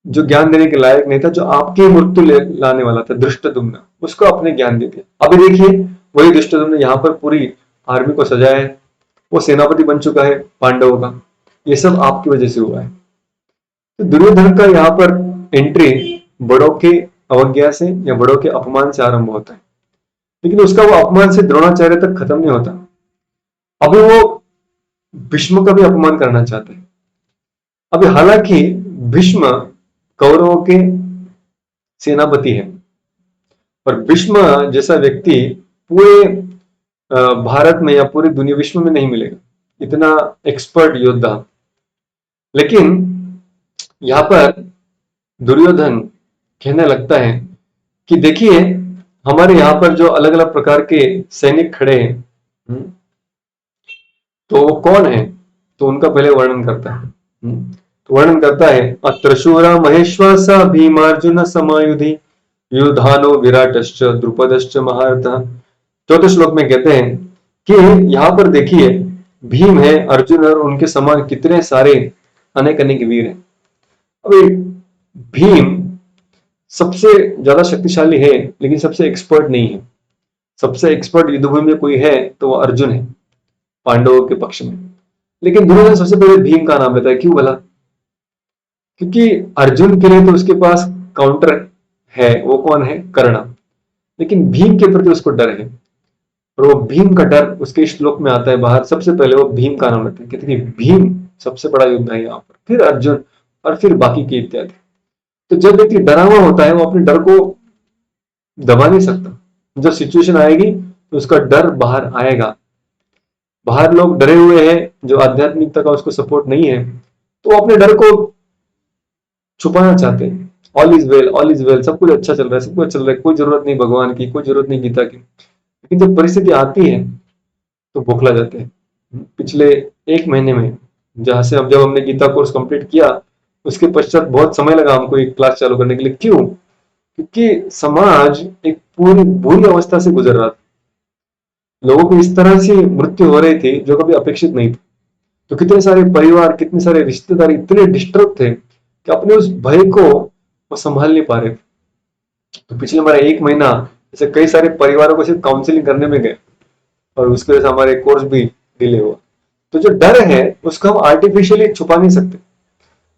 जो ज्ञान देने के लायक नहीं था, जो आपकी मृत्यु लाने वाला था, धृष्टद्युम्न, उसको आपने ज्ञान दे दिया। अभी देखिए वही धृष्टद्युम्न यहाँ पर पूरी आर्मी को सजाया है, वो सेनापति बन चुका है पांडवों का। ये सब आपकी वजह से हुआ है। तो दुर्योधन का यहाँ पर एंट्री बड़ों के अवज्ञा से या बड़ों के अपमान से आरंभ होता है, लेकिन उसका वो अपमान से द्रोणाचार्य तक खत्म नहीं होता। अभी वो भीष्म का भी अपमान करना चाहते हैं। अभी हालांकि भीष्म कौरवों के सेनापति है, और भीष्म जैसा व्यक्ति पूरे भारत में या पूरी दुनिया विश्व में नहीं मिलेगा, इतना एक्सपर्ट योद्धा। लेकिन यहां पर दुर्योधन कहने लगता है कि देखिए हमारे यहाँ पर जो अलग अलग प्रकार के सैनिक खड़े हैं, तो वो कौन है? तो उनका पहले वर्णन करता है। तो वर्णन करता है, अत्र शूरा महेश्वासा भीमार्जुन समायुधि युधानो विराटश्च द्रुपदश्च महारथः। चौथे श्लोक में कहते हैं कि यहाँ पर देखिए भीम है, अर्जुन और उनके समान कितने सारे अनेक अनेक वीर हैं। अभी भीम सबसे ज्यादा शक्तिशाली है, लेकिन सबसे एक्सपर्ट नहीं है। सबसे एक्सपर्ट युद्धभूमि में कोई है तो वो अर्जुन है पांडवों के पक्ष में। लेकिन दुर्योधन सबसे पहले भीम का नाम लेता है। क्यों भला? क्योंकि अर्जुन के लिए तो उसके पास काउंटर है, वो कौन है? कर्ण। लेकिन भीम के प्रति उसको डर है, और वो भीम का डर उसके श्लोक में आता है बाहर। सबसे पहले वो भीम का नाम लेते हैं, कहते हैं भीम सबसे बड़ा योद्धा है यहाँ पर, फिर अर्जुन और फिर बाकी के इत्यादि। तो जब व्यक्ति डरा हुआ होता है वो अपने डर को दबा नहीं सकता। जब सिचुएशन आएगी तो उसका डर बाहर आएगा। बाहर लोग डरे हुए हैं, जो आध्यात्मिकता का उसको सपोर्ट नहीं है, तो अपने डर को छुपाना चाहते हैं। All is well, all is well, सब कुछ अच्छा चल रहा है, सब कुछ चल रहा है, कोई जरूरत नहीं भगवान की, कोई जरूरत नहीं गीता की। लेकिन जब परिस्थिति आती है तो बौखला जाते हैं। पिछले 1 महीने में जहां से जब हमने गीता कोर्स कंप्लीट किया, उसके पश्चात बहुत समय लगा हमको एक क्लास चालू करने के लिए। क्यों? क्योंकि समाज एक पूरी बुरी अवस्था से गुजर रहा था। लोगों को इस तरह से मृत्यु हो रही थी जो कभी अपेक्षित नहीं थी। तो कितने सारे परिवार, कितने सारे रिश्तेदार इतने डिस्टर्ब थे कि अपने उस भय को वो संभाल नहीं पा रहे। तो पिछले हमारा 1 महीना ऐसे कई सारे परिवारों को सिर्फ काउंसलिंग करने में गए, और उसकी वजह से हमारे कोर्स भी डिले हुआ। तो जो डर है उसको हम आर्टिफिशियली छुपा नहीं सकते।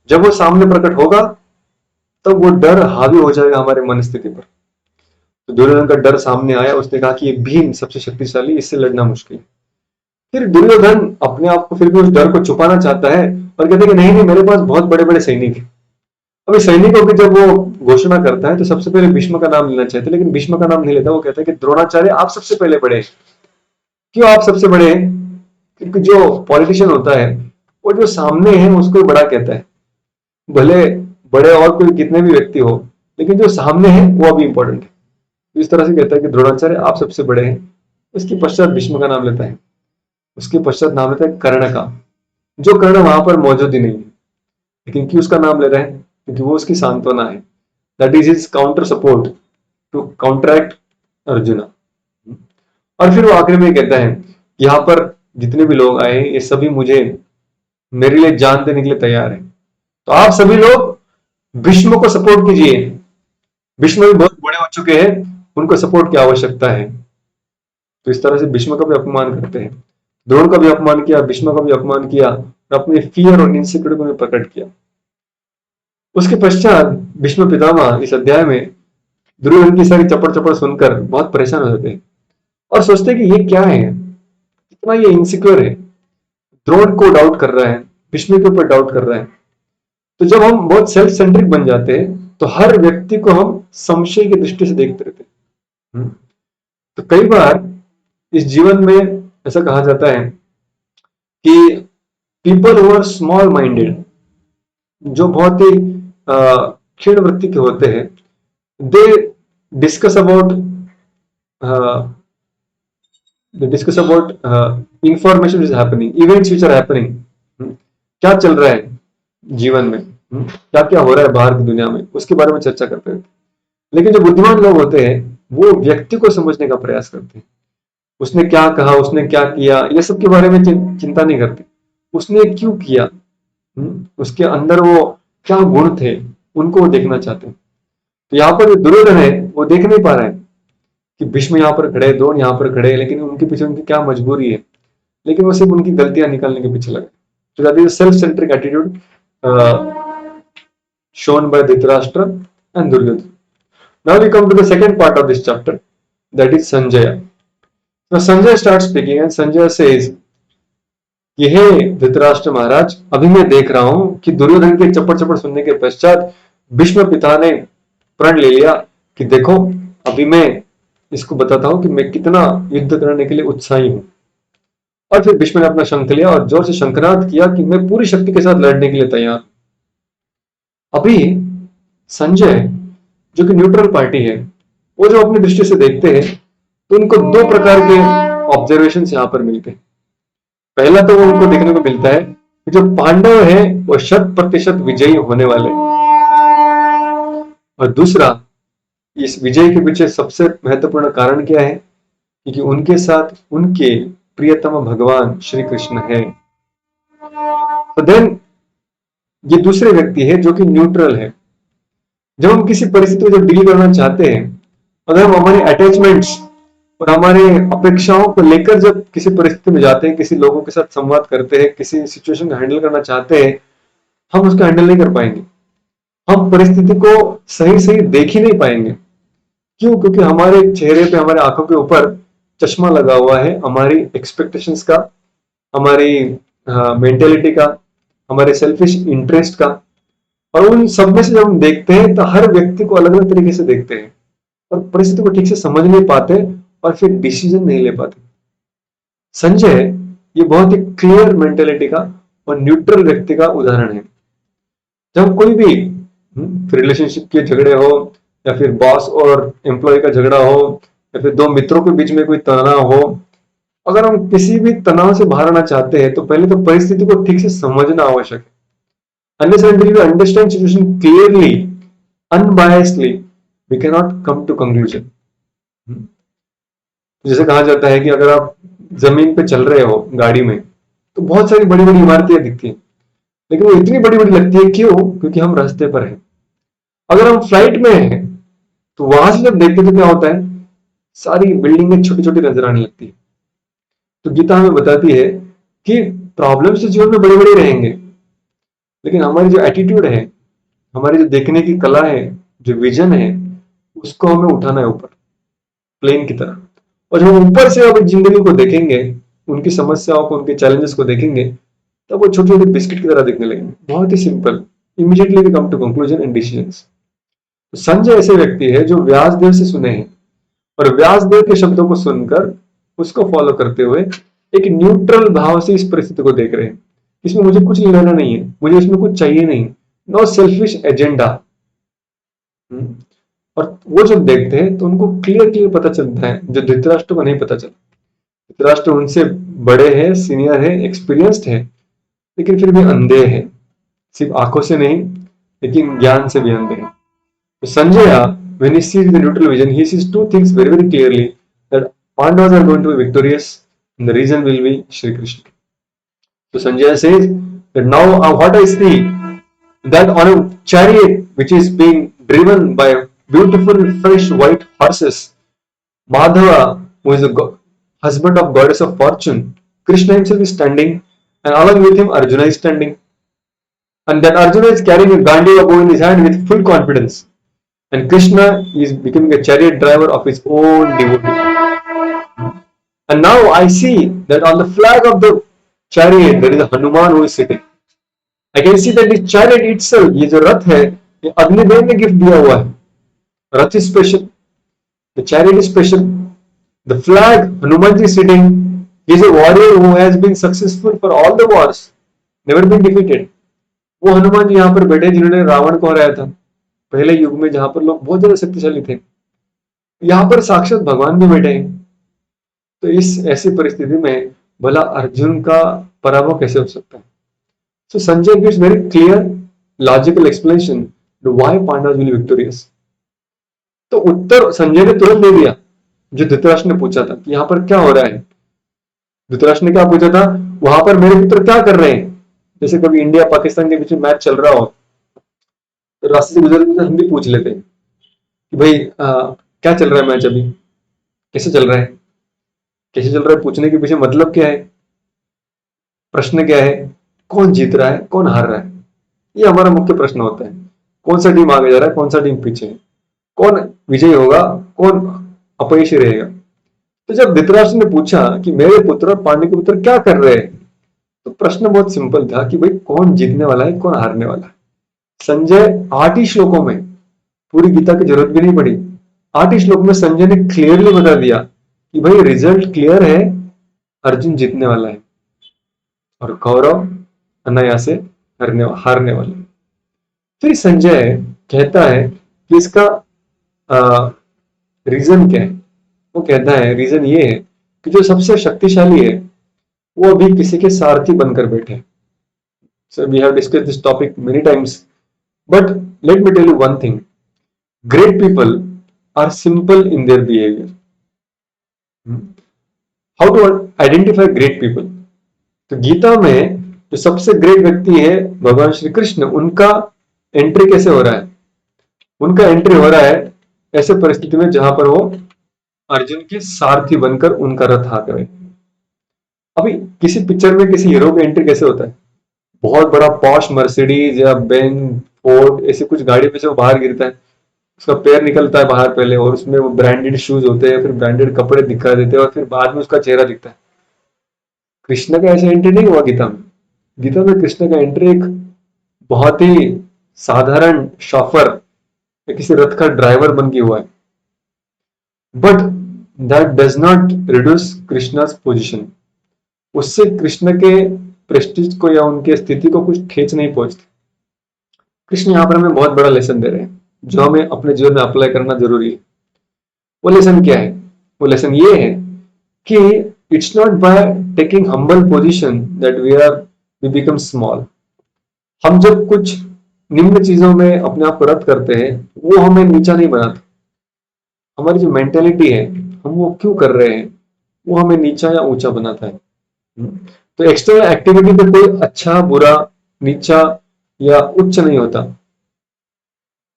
जब वो सामने प्रकट होगा तब वो डर हावी हो जाएगा हमारे मन स्थिति पर। तो दुर्योधन का डर सामने आया, उसने कहा कि ये भीम सबसे शक्तिशाली, इससे लड़ना मुश्किल। फिर दुर्योधन अपने आप को फिर भी उस डर को छुपाना चाहता है और कहते हैं कि नहीं नहीं, मेरे पास बहुत बड़े बड़े सैनिक हैं। अभी सैनिकों की जब वो घोषणा करता है तो सबसे पहले भीष्म का नाम लेना चाहते, लेकिन भीष्म का नाम नहीं लेता। वो कहता है कि द्रोणाचार्य आप सबसे पहले बड़े हैं। क्यों आप सबसे बड़े हैं? क्योंकि जो पॉलिटिशियन होता है वो जो सामने है उसको बड़ा कहता है, भले बड़े और कोई कितने भी व्यक्ति हो, लेकिन जो सामने है वो अभी इंपॉर्टेंट है। इस तरह से कहता है कि द्रोणाचार्य आप सबसे बड़े हैं। उसके पश्चात भीष्म का नाम लेता है, उसके पश्चात नाम लेता है कर्ण का, जो कर्ण वहां पर मौजूद ही नहीं है। लेकिन क्यों उसका नाम ले रहे हैं? क्योंकि वो उसकी सांत्वना है। That is his counter support to counteract Arjuna. और फिर वो आखिर में कहता है, यहाँ पर जितने भी लोग आए ये सभी मुझे मेरे लिए जान देने के लिए तैयार है, तो आप सभी लोग भीष्म को सपोर्ट कीजिए। भीष्म भी बहुत बड़े हो चुके हैं, उनको सपोर्ट की आवश्यकता है। तो इस तरह से भीष्म का भी अपमान करते हैं, द्रोण का भी अपमान किया, भीष्म का भी अपमान किया, और अपने फियर और इनसिक्योरिटी को भी प्रकट किया। उसके पश्चात भीष्म पितामह इस अध्याय में दुर्योधन की सारी चपड़ चपड़ सुनकर बहुत परेशान हो जाते हैं और सोचते हैं कि ये क्या है, इतना ये इनसिक्योर है, द्रोण को डाउट कर रहा है, भीष्म के ऊपर डाउट कर रहा है। तो जब हम बहुत सेल्फ सेंट्रिक बन जाते हैं तो हर व्यक्ति को हम संशय की दृष्टि से देखते रहते हैं। तो कई बार इस जीवन में ऐसा कहा जाता है कि people who are small minded, जो बहुत ही क्षीण वृत्ति के होते हैं, they discuss about information is happening, events which are happening, क्या चल रहा है जीवन में, क्या क्या हो रहा है बाहर की दुनिया में, उसके बारे में चर्चा करते हैं। लेकिन जो बुद्धिमान लोग होते हैं वो व्यक्ति को समझने का प्रयास करते हैं, उसने क्या कहा, उसने क्या किया, ये सब के बारे में चिंता नहीं करते, उसने क्यों किया, उसके अंदर वो क्या गुण थे, उनको वो देखना चाहते हैं। तो यहाँ पर दुर्योधन है वो देख नहीं पा रहा है कि भीष्म यहाँ पर खड़े, द्रोण यहाँ पर खड़े, लेकिन उनके पीछे उनकी क्या मजबूरी है, लेकिन वो सिर्फ उनकी गलतियां निकालने के पीछे लगे। तो that is self centric attitude shown by Dhritarashtra and Duryodhana. Now we come to the second part of this chapter, that is Sanjaya. Now Sanjay starts speaking and Sanjay says कि हे धृतराष्ट्र महाराज, अभी मैं देख रहा हूं कि दुर्योधन के चपड़ चपड़ सुनने के पश्चात भीष्म पिता ने प्रण ले लिया कि देखो अभी मैं इसको बताता हूं कि मैं कितना युद्ध करने के लिए उत्साही हूं। और फिर भीष्म ने अपना शंख लिया और जोर से शंखनाद किया कि मैं पूरी शक्ति के साथ लड़ने के लिए तैयार हूं। अभी संजय जो कि न्यूट्रल पार्टी है, वो जो अपनी दृष्टि से देखते हैं तो उनको दो प्रकार के ऑब्जर्वेशन यहाँ पर मिलते हैं। पहला तो वो उनको देखने को मिलता है कि जो पांडव है वो 100% विजयी होने वाले, और दूसरा इस विजय के पीछे सबसे महत्वपूर्ण कारण क्या है, क्योंकि उनके साथ उनके प्रियतम भगवान श्री कृष्ण है। तो देन ये दूसरे व्यक्ति है जो कि न्यूट्रल है। जब हम किसी परिस्थिति को डील करना चाहते हैं, अगर हम हमारे अटैचमेंट्स और हमारे अपेक्षाओं को लेकर जब किसी परिस्थिति में जाते हैं, किसी लोगों के साथ संवाद करते हैं, किसी सिचुएशन को हैंडल करना चाहते हैं, हम उसको हैंडल नहीं कर पाएंगे, हम परिस्थिति को सही सही देख ही नहीं पाएंगे। क्यों? क्योंकि हमारे चेहरे पे, हमारे आंखों के ऊपर चश्मा लगा हुआ है हमारी एक्सपेक्टेशंस का, हमारी मेंटेलिटी का, हमारे सेल्फिश इंटरेस्ट का, और उन सब में से जब हम देखते हैं तो हर व्यक्ति को अलग अलग तरीके से देखते हैं और परिस्थिति को ठीक से समझ नहीं पाते और फिर डिसीजन नहीं ले पाते। संजय ये बहुत ही क्लियर मेंटेलिटी का और न्यूट्रल व्यक्ति का उदाहरण है। जब कोई भी रिलेशनशिप के झगड़े हो, या फिर बॉस और एम्प्लॉय का झगड़ा हो, या फिर दो मित्रों के बीच में कोई तनाव हो, अगर हम किसी भी तनाव से बाहर आना चाहते हैं तो पहले तो परिस्थिति को ठीक से समझना आवश्यक है। Unless and until we understand situation clearly, unbiasedly, we cannot come to conclusion. जैसे कहा जाता है कि अगर आप जमीन पे चल रहे हो गाड़ी में तो बहुत सारी बड़ी बड़ी इमारतें दिखती हैं, लेकिन वो इतनी बड़ी बड़ी लगती है क्यों? क्योंकि हम रास्ते पर हैं। अगर हम फ्लाइट में हैं तो वहां से जब देखते तो क्या होता है, सारी बिल्डिंगें छोटी छोटी नजर आने लगती है। तो गीता हमें बताती है कि प्रॉब्लम्स तो जीवन में बड़े बड़े रहेंगे, लेकिन हमारी जो एटीट्यूड है, हमारी जो देखने की कला है, जो विजन है, उसको हमें उठाना है ऊपर प्लेन की तरह। और जब हम ऊपर से अपनी जिंदगी को देखेंगे, उनकी समस्याओं को, उनके चैलेंजेस को देखेंगे, तब वो छोटे छोटे बिस्किट की तरह दिखने लगेंगे, बहुत ही simple. Immediately we come to conclusion and decisions. Sanjay ऐसे व्यक्ति है जो व्यासदेव से सुने हैं और व्यासदेव के शब्दों को सुनकर उसको फॉलो करते हुए एक न्यूट्रल भाव से इस परिस्थिति को देख रहे हैं। इसमें मुझे कुछ लेना नहीं है, मुझे इसमें कुछ चाहिए नहीं, नो सेल्फिश एजेंडा। और वो जब देखते हैं तो उनको क्लियर पता चलता है, जो धृतराष्ट्र को नहीं पता चला। धृतराष्ट्र उनसे बड़े हैं, सीनियर है, एक्सपीरियंस्ड है, लेकिन फिर भी अंधे हैं, सिर्फ आंखों से नहीं लेकिन ज्ञान से भी अंधे हैं। तो Sanjay, when he sees the neutral vision, he sees two things very very clearly, that Pandavas are going to be victorious, and the reason will be Shri Krishna. So Sanjay says that now what I see, that on a chariot which is being driven by beautiful fresh white horses, Madhava, who is the husband of goddess of fortune, Krishna himself is standing, and along with him Arjuna is standing. And that Arjuna is carrying a Gandiva bow in his hand with full confidence. And Krishna is becoming a chariot driver of his own devotee. And now I see that on the flag of the chariot there is a Hanuman who is sitting. I can see that this chariot itself, ये जो रथ है, ये अग्निदेव ने gift दिया हुआ है. Rath is special. The chariot is special. The flag, Hanumanji is sitting. He is a warrior who has been successful for all the wars, never been defeated. वो हनुमान जी यहाँ पर बैठे जिन्होंने रावण को हराया था पहले युग में, जहां पर लोग बहुत ज्यादा शक्तिशाली थे. यहाँ पर साक्षात भगवान भी बैठे हैं. तो इस ऐसी परिस्थिति में भला अर्जुन का पराभव कैसे हो सकता है? So Sanjay gives very clear logical explanation to why Pandavas will be victorious. तो उत्तर संजय ने तुरंत दे दिया जो धृतराष्ट्र ने पूछा था कि यहाँ पर क्या हो रहा है. धृतराष्ट्र ने क्या पूछा था, वहां पर मेरे पुत्र क्या कर रहे हैं. जैसे कभी इंडिया पाकिस्तान के बीच में मैच चल रहा हो तो रास्ते से गुजरते हम भी पूछ लेते हैं कि भाई क्या चल रहा है मैच, अभी कैसे चल रहा है, कैसे चल रहा है. पूछने के पीछे मतलब क्या है, प्रश्न क्या है, कौन जीत रहा है, कौन हार रहा है, ये हमारा मुख्य प्रश्न होता है. कौन सा टीम आगे जा रहा है, कौन सा टीम पीछे है, कौन विजयी होगा, कौन अपयशी रहेगा. तो जब धृतराष्ट्र ने पूछा कि मेरे पुत्र और पांडु के पुत्र क्या कर रहे हैं, तो प्रश्न बहुत सिंपल था कि भाई कौन जीतने वाला है, कौन हारने वाला है. संजय 8 ही श्लोकों में, पूरी गीता की जरूरत भी नहीं पड़ी, 8 ही श्लोक में संजय ने क्लियरली बता दिया कि भाई रिजल्ट क्लियर है, अर्जुन जीतने वाला है और कौरव अनायास से हारने वाले. फिर संजय कहता है कि इसका रीजन क्या है. वो कहता है रीजन ये है कि जो सबसे शक्तिशाली है वो अभी किसी के सारथी बनकर बैठे. So we have discussed this topic many times, but let me tell you one thing. Great people are simple in their behaviour. How to identify great people. तो गीता में जो सबसे ग्रेट व्यक्ति है भगवान श्री कृष्ण, उनका एंट्री कैसे हो रहा है. उनका एंट्री हो रहा है ऐसे परिस्थिति में जहां पर वो अर्जुन के सारथी बनकर उनका रथ हाँक रहे. अभी किसी पिक्चर में किसी हीरो का एंट्री कैसे होता है, बहुत बड़ा पॉश मर्सिडीज या बेन फोर्ड ऐसे कुछ गाड़ी में से वो बाहर गिरता है, उसका पैर निकलता है बाहर पहले, और उसमें वो ब्रांडेड शूज होते हैं, फिर ब्रांडेड कपड़े दिखा देते हैं, और फिर बाद में उसका चेहरा दिखता है. कृष्ण का ऐसे एंट्री नहीं हुआ गीता में. गीता में कृष्ण का एंट्री एक बहुत ही साधारण शॉफर या किसी रथ का ड्राइवर बन के हुआ है. But that does not reduce Krishna's position. उससे कृष्ण के प्रेस्टीज को या उनके स्थिति को कुछ ठेस नहीं पहुंचती. कृष्ण यहाँ पर हमें बहुत बड़ा लेसन दे रहे हैं जो हमें अपने जीवन में अप्लाई करना जरूरी है. वो लेसन क्या है, वो लेसन ये है कि it's not by taking humble position that we become small. हम जब कुछ निम्न चीजों में अपने आप को रद्द करते हैं वो हमें नीचा नहीं बनाता. हमारी जो मेंटेलिटी है, हम वो क्यों कर रहे हैं, वो हमें नीचा या ऊंचा बनाता है. तो एक्सटर्नल एक्टिविटी पे कोई अच्छा बुरा नीचा या उच्च नहीं होता.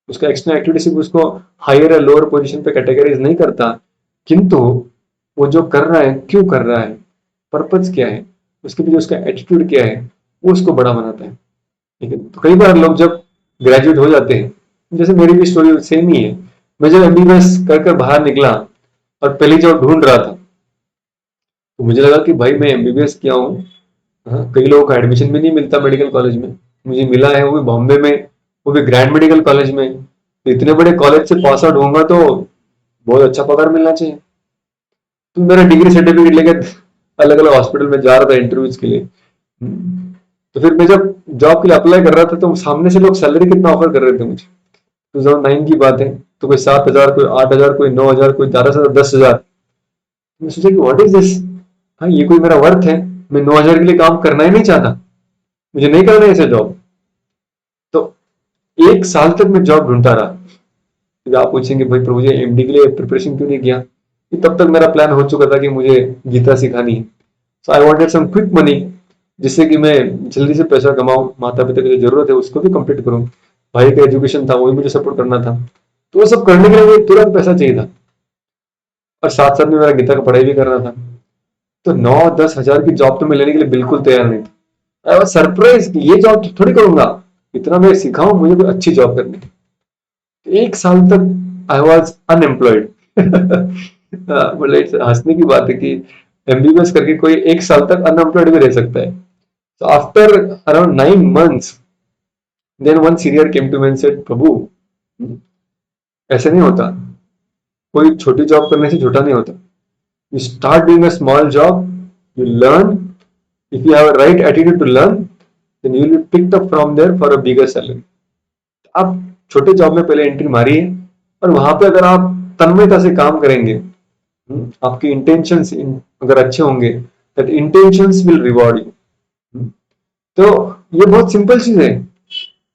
उसका एक्सटर्नल एक्टिविटी सिर्फ उसको हायर या लोअर पोजीशन पे कैटेगराइज नहीं करता, किंतु वो जो कर रहा है क्यों कर रहा है, पर्पज क्या है, उसके पीछे उसका एटीट्यूड क्या है, वो उसको बड़ा बनाता है. ठीक है. तो कई बार लोग जब ग्रेजुएट हो जाते हैं, जैसे मेरी भी स्टोरी सेम ही है. मैं जब एमबीबीएस कर बाहर निकला और पहली जॉब ढूंढ रहा था तो मुझे लगा कि भाई मैं एमबीबीएस किया हूँ, कई लोगों का एडमिशन भी नहीं मिलता मेडिकल कॉलेज में, मुझे मिला है वो भी बॉम्बे में, वो भी ग्रैंड मेडिकल कॉलेज में. तो इतने बड़े कॉलेज से पास आउट होऊंगा तो बहुत अच्छा पगार मिलना चाहिए. तो मेरा डिग्री सर्टिफिकेट लेकर अलग अलग हॉस्पिटल में जा रहा था इंटरव्यूज के लिए. तो फिर मैं जब जॉब के लिए अप्लाई कर रहा था तो सामने से लोग सैलरी कितना ऑफर कर रहे थे मुझे. 2009 की बात है. तो कोई 7,000, कोई 8,000, कोई 9,000, कोई 11,000, 10,000. मैं सोचा कि व्हाट इज दिस. हाँ, ये कोई मेरा वर्थ है. मैं 9,000 के लिए काम करना ही नहीं चाहता, मुझे नहीं करना ऐसे जॉब. तो 1 साल तक मैं जॉब ढूंढता रहा. आप पूछेंगे भाई प्रभु जी एमडी के लिए प्रिपरेशन क्यों नहीं किया. कि तब तक मेरा प्लान हो चुका था कि मुझे गीता सिखानी है। So I wanted some quick money, जिससे कि मैं जल्दी से पैसा कमाऊं, माता पिता की जो जरूरत है उसको भी कंप्लीट करूं, भाई का एजुकेशन था वो भी मुझे सपोर्ट करना था। तो वो सब करने के लिए मुझे तुरंत पैसा चाहिए था, और साथ साथ में मेरा गीता का पढ़ाई भी करना था। तो 9-10 हजार की जॉब तो मैं लेने के लिए बिल्कुल तैयार नहीं था। आई वाज सरप्राइज कि ये जॉब थोड़ी करूंगा, इतना मैं सीखा हूं, मुझे कोई अच्छी जॉब करनी है। तो 1 साल तक आई वॉज अनएम्प्लॉयड। मतलब हंसने की बात है कि एमबीबीएस करके कोई 1 साल तक अनएम्प्लॉयड भी रह सकता है। So after around 9 months, then one senior came to me and said, "प्रभु, ऐसे नहीं होता। कोई छोटी जॉब करने से छोटा नहीं होता। You start doing a small job, you learn. If you have a right attitude to learn, then you will be picked up from there for a bigger salary." आप छोटे जॉब में पहले एंट्री मारिए, और वहां पे अगर आप तन्मयता से काम करेंगे, आपके इंटेंशंस अगर अच्छे होंगे, that intentions will reward you। तो ये बहुत सिंपल चीज है,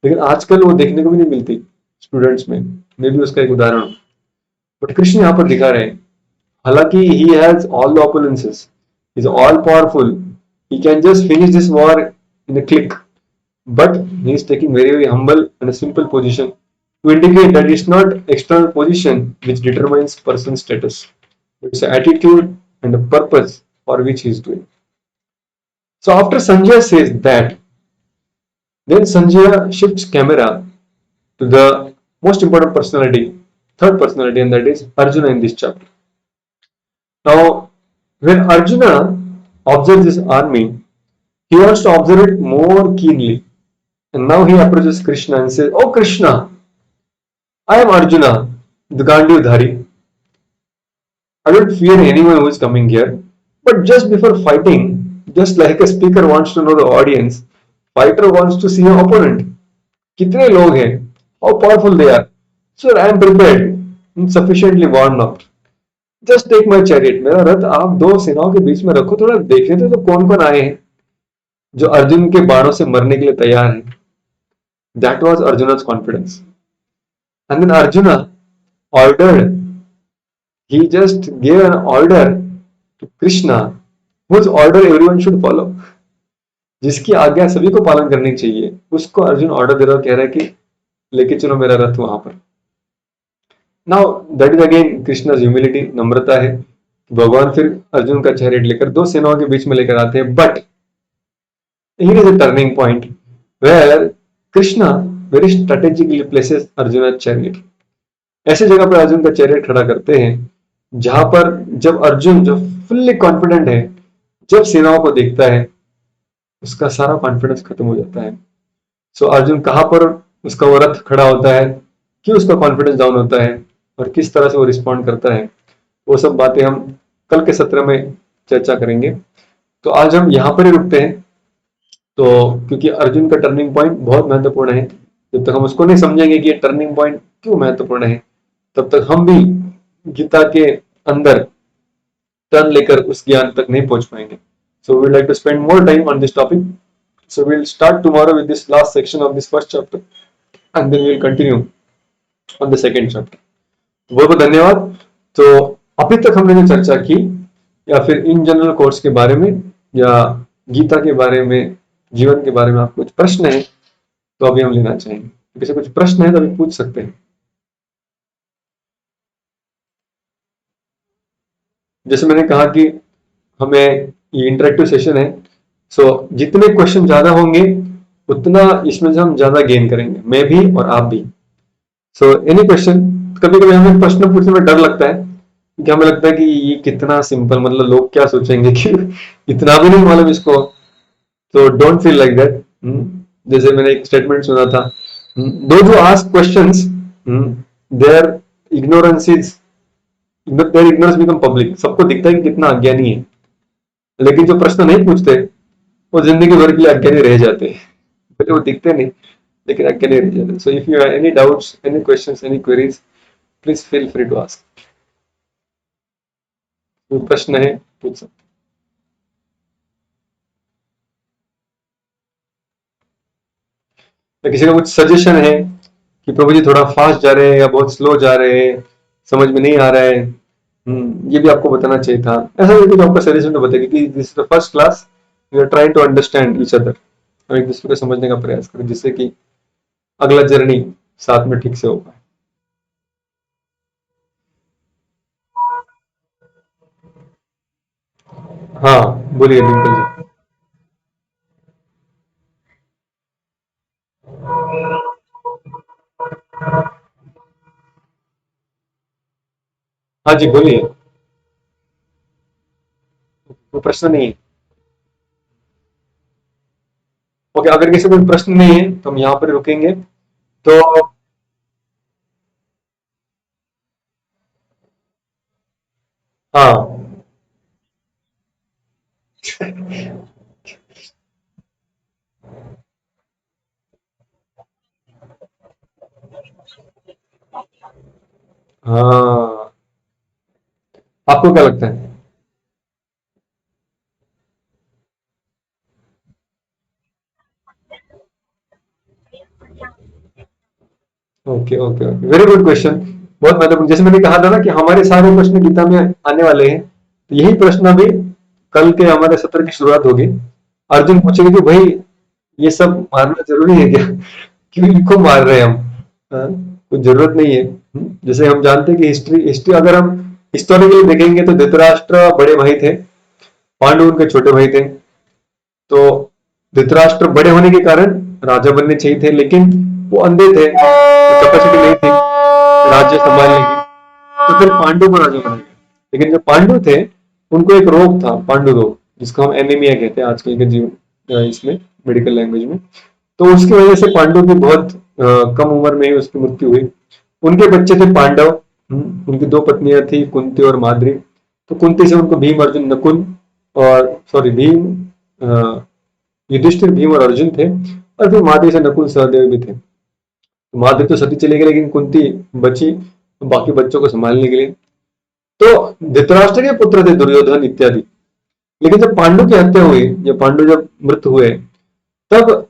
लेकिन आजकल वो देखने को भी नहीं मिलती स्टूडेंट्स में। मैं भी उसका एक उदाहरण हूँ। बट कृष्ण यहाँ पर दिखा रहे हैं, हालांकि he has all the opulences, is all powerful, he can just finish this war in a click, but he is taking very, very humble and a simple position to indicate that it's not external position which determines person's status. It's an attitude and a purpose for which he is doing. So after Sanjay says that, then Sanjay shifts camera to the most important personality, third personality, and that is Arjuna in this chapter. Now, when Arjuna observes this army, he wants to observe it more keenly. And now he approaches Krishna and says, "Oh Krishna, I am Arjuna, the Gandhivdhari. I don't fear anyone who is coming here. But just before fighting, just like a speaker wants to know the audience, fighter wants to see an opponent. कितने लोग हैं? How powerful they are? Sir, I am prepared and sufficiently warmed up. Just take my chariot. मेरा रथ आप दो सेनाओं के बीच में रखो, थोड़ा देख लेते तो कौन कौन आए हैं जो अर्जुन के बाणों से मरने के लिए तैयार हैं." That was Arjuna's confidence. And then Arjuna ordered, he just gave an order to Krishna, whose order everyone should follow. जिसकी आज्ञा सभी को पालन करनी चाहिए, उसको अर्जुन ऑर्डर दे रहा, कह रहा है कि लेके चलो मेरा रथ वहां पर। Now that is again Krishna's humility, नम्रता है। भगवान फिर अर्जुन का चैरियट लेकर दो सेनाओं के बीच में लेकर आते हैं। But here is a turning point where Krishna very strategically places Arjuna's chariot। ऐसे जगह पर अर्जुन का चैरियट खड़ा करते हैं जहां पर जब अर्जुन जो फुल्ली कॉन्फिडेंट है, जब सेनाओं को देखता है, उसका सारा कॉन्फिडेंस खत्म हो जाता है। सो अर्जुन कहां पर उसका वो रथ खड़ा होता है, क्यों उसका कॉन्फिडेंस डाउन होता है, और किस तरह से वो रिस्पॉन्ड करता है, वो सब बातें हम कल के सत्र में चर्चा करेंगे। तो आज हम यहाँ पर ही रुकते हैं। तो क्योंकि अर्जुन का टर्निंग पॉइंट बहुत महत्वपूर्ण है, जब तक हम उसको नहीं समझेंगे कि ये टर्निंग पॉइंट क्यों महत्वपूर्ण है, तब तक हम भी गीता के अंदर टर्न लेकर उस ज्ञान तक नहीं पहुंच पाएंगे। So we like to spend more time on this topic. So we will start tomorrow with this last section of this first chapter, and then we will continue on the second chapter. बहुत बहुत धन्यवाद। तो अभी तक हमने जो चर्चा की, या फिर इन जनरल कोर्स के बारे में, या गीता के बारे में, जीवन के बारे में आपको कुछ प्रश्न है तो अभी हम लेना चाहेंगे। किसी कुछ प्रश्न है तो अभी पूछ सकते हैं। जैसे मैंने कहा कि हमें ये इंटरेक्टिव सेशन है, सो जितने क्वेश्चन ज्यादा होंगे उतना इसमें से हम ज्यादा गेन करेंगे, मैं भी और आप भी। So any question. कभी कभी हमें प्रश्न पूछने में डर लगता है, क्योंकि हमें लगता है कि ये कितना सिंपल, मतलब लोग क्या सोचेंगे कि इतना भी नहीं मालूम इसको। तो डोंट फील लाइक दैट। जैसे मैंने एक स्टेटमेंट सुना था, those who ask questions, their ignorance is, their ignorance become public. सबको दिखता है कि कितना अज्ञानी है, लेकिन जो प्रश्न नहीं पूछते वो जिंदगी भर के लिए अज्ञानी रह जाते हैं। पहले वो दिखते नहीं, लेकिन अज्ञानी रह जाते हैं। So if you have any doubts, any questions, any queries, please feel free to ask. कोई प्रश्न है पूछ सकते। तो किसी का कुछ सजेशन है कि प्रभु जी थोड़ा फास्ट जा रहे हैं या बहुत स्लो जा रहे हैं, समझ में नहीं आ रहा है, ये भी आपको बताना चाहिए था। ऐसा भी कुछ आपका सजेशन तो बताइए कि this is the first class, we are trying to understand each other, और एक दूसरे को समझने का प्रयास करें जिससे कि अगला जर्नी साथ में ठीक से हो पाए। हाँ, बोलिए डिम्पल जी। हाँ जी, बोलिए। कोई प्रश्न नहीं है? ओके, अगर किसी को कोई प्रश्न नहीं है तो हम यहाँ पर रुकेंगे। तो हाँ। हाँ, आपको क्या लगता है? Okay okay okay, very good question. बहुत मतलब जैसे मैंने कहा था ना कि हमारे सारे प्रश्न गीता में आने वाले हैं, तो यही प्रश्न अभी कल के हमारे सत्र की शुरुआत होगी। अर्जुन पूछेगा कि भाई ये सब मारना जरूरी है क्या? क्यों इनको मार रहे हैं हम? हाँ, कुछ जरूरत नहीं है। जैसे हम जानते हैं कि हिस्ट्री हिस्ट्री अगर हम हिस्टोरिकली देखेंगे तो धृतराष्ट्र बड़े भाई थे, पांडु उनके छोटे भाई थे। तो धृतराष्ट्र बड़े होने के कारण राजा बनने चाहिए थे, लेकिन वो अंधे थे, कैपेसिटी नहीं थी राज्य संभालने की। तो फिर पांडु को राजा बनाया गया। लेकिन जो पांडु थे उनको एक रोग था, पांडु रोग, जिसको हम एनीमिया कहते हैं आजकल के जीवन इसमें, मेडिकल लैंग्वेज में। तो उसकी वजह से पांडु की बहुत कम उम्र में ही उसकी मृत्यु हुई। उनके बच्चे थे पांडव। उनकी दो पत्नियां थी, कुंती और माद्री। तो कुंती से उनको भीम, अर्जुन, नकुल, और सॉरी भीम, अ, युधिष्ठिर, भीम और अर्जुन थे। और फिर माद्री से नकुल, सहदेव भी थे। माद्री तो सती चली गई, लेकिन कुंती बची बाकी बच्चों को संभालने के लिए। तो धृतराष्ट्र के पुत्र थे दुर्योधन इत्यादि। लेकिन जब पांडु की हत्या हुई, जब पांडु जब मृत हुए, तब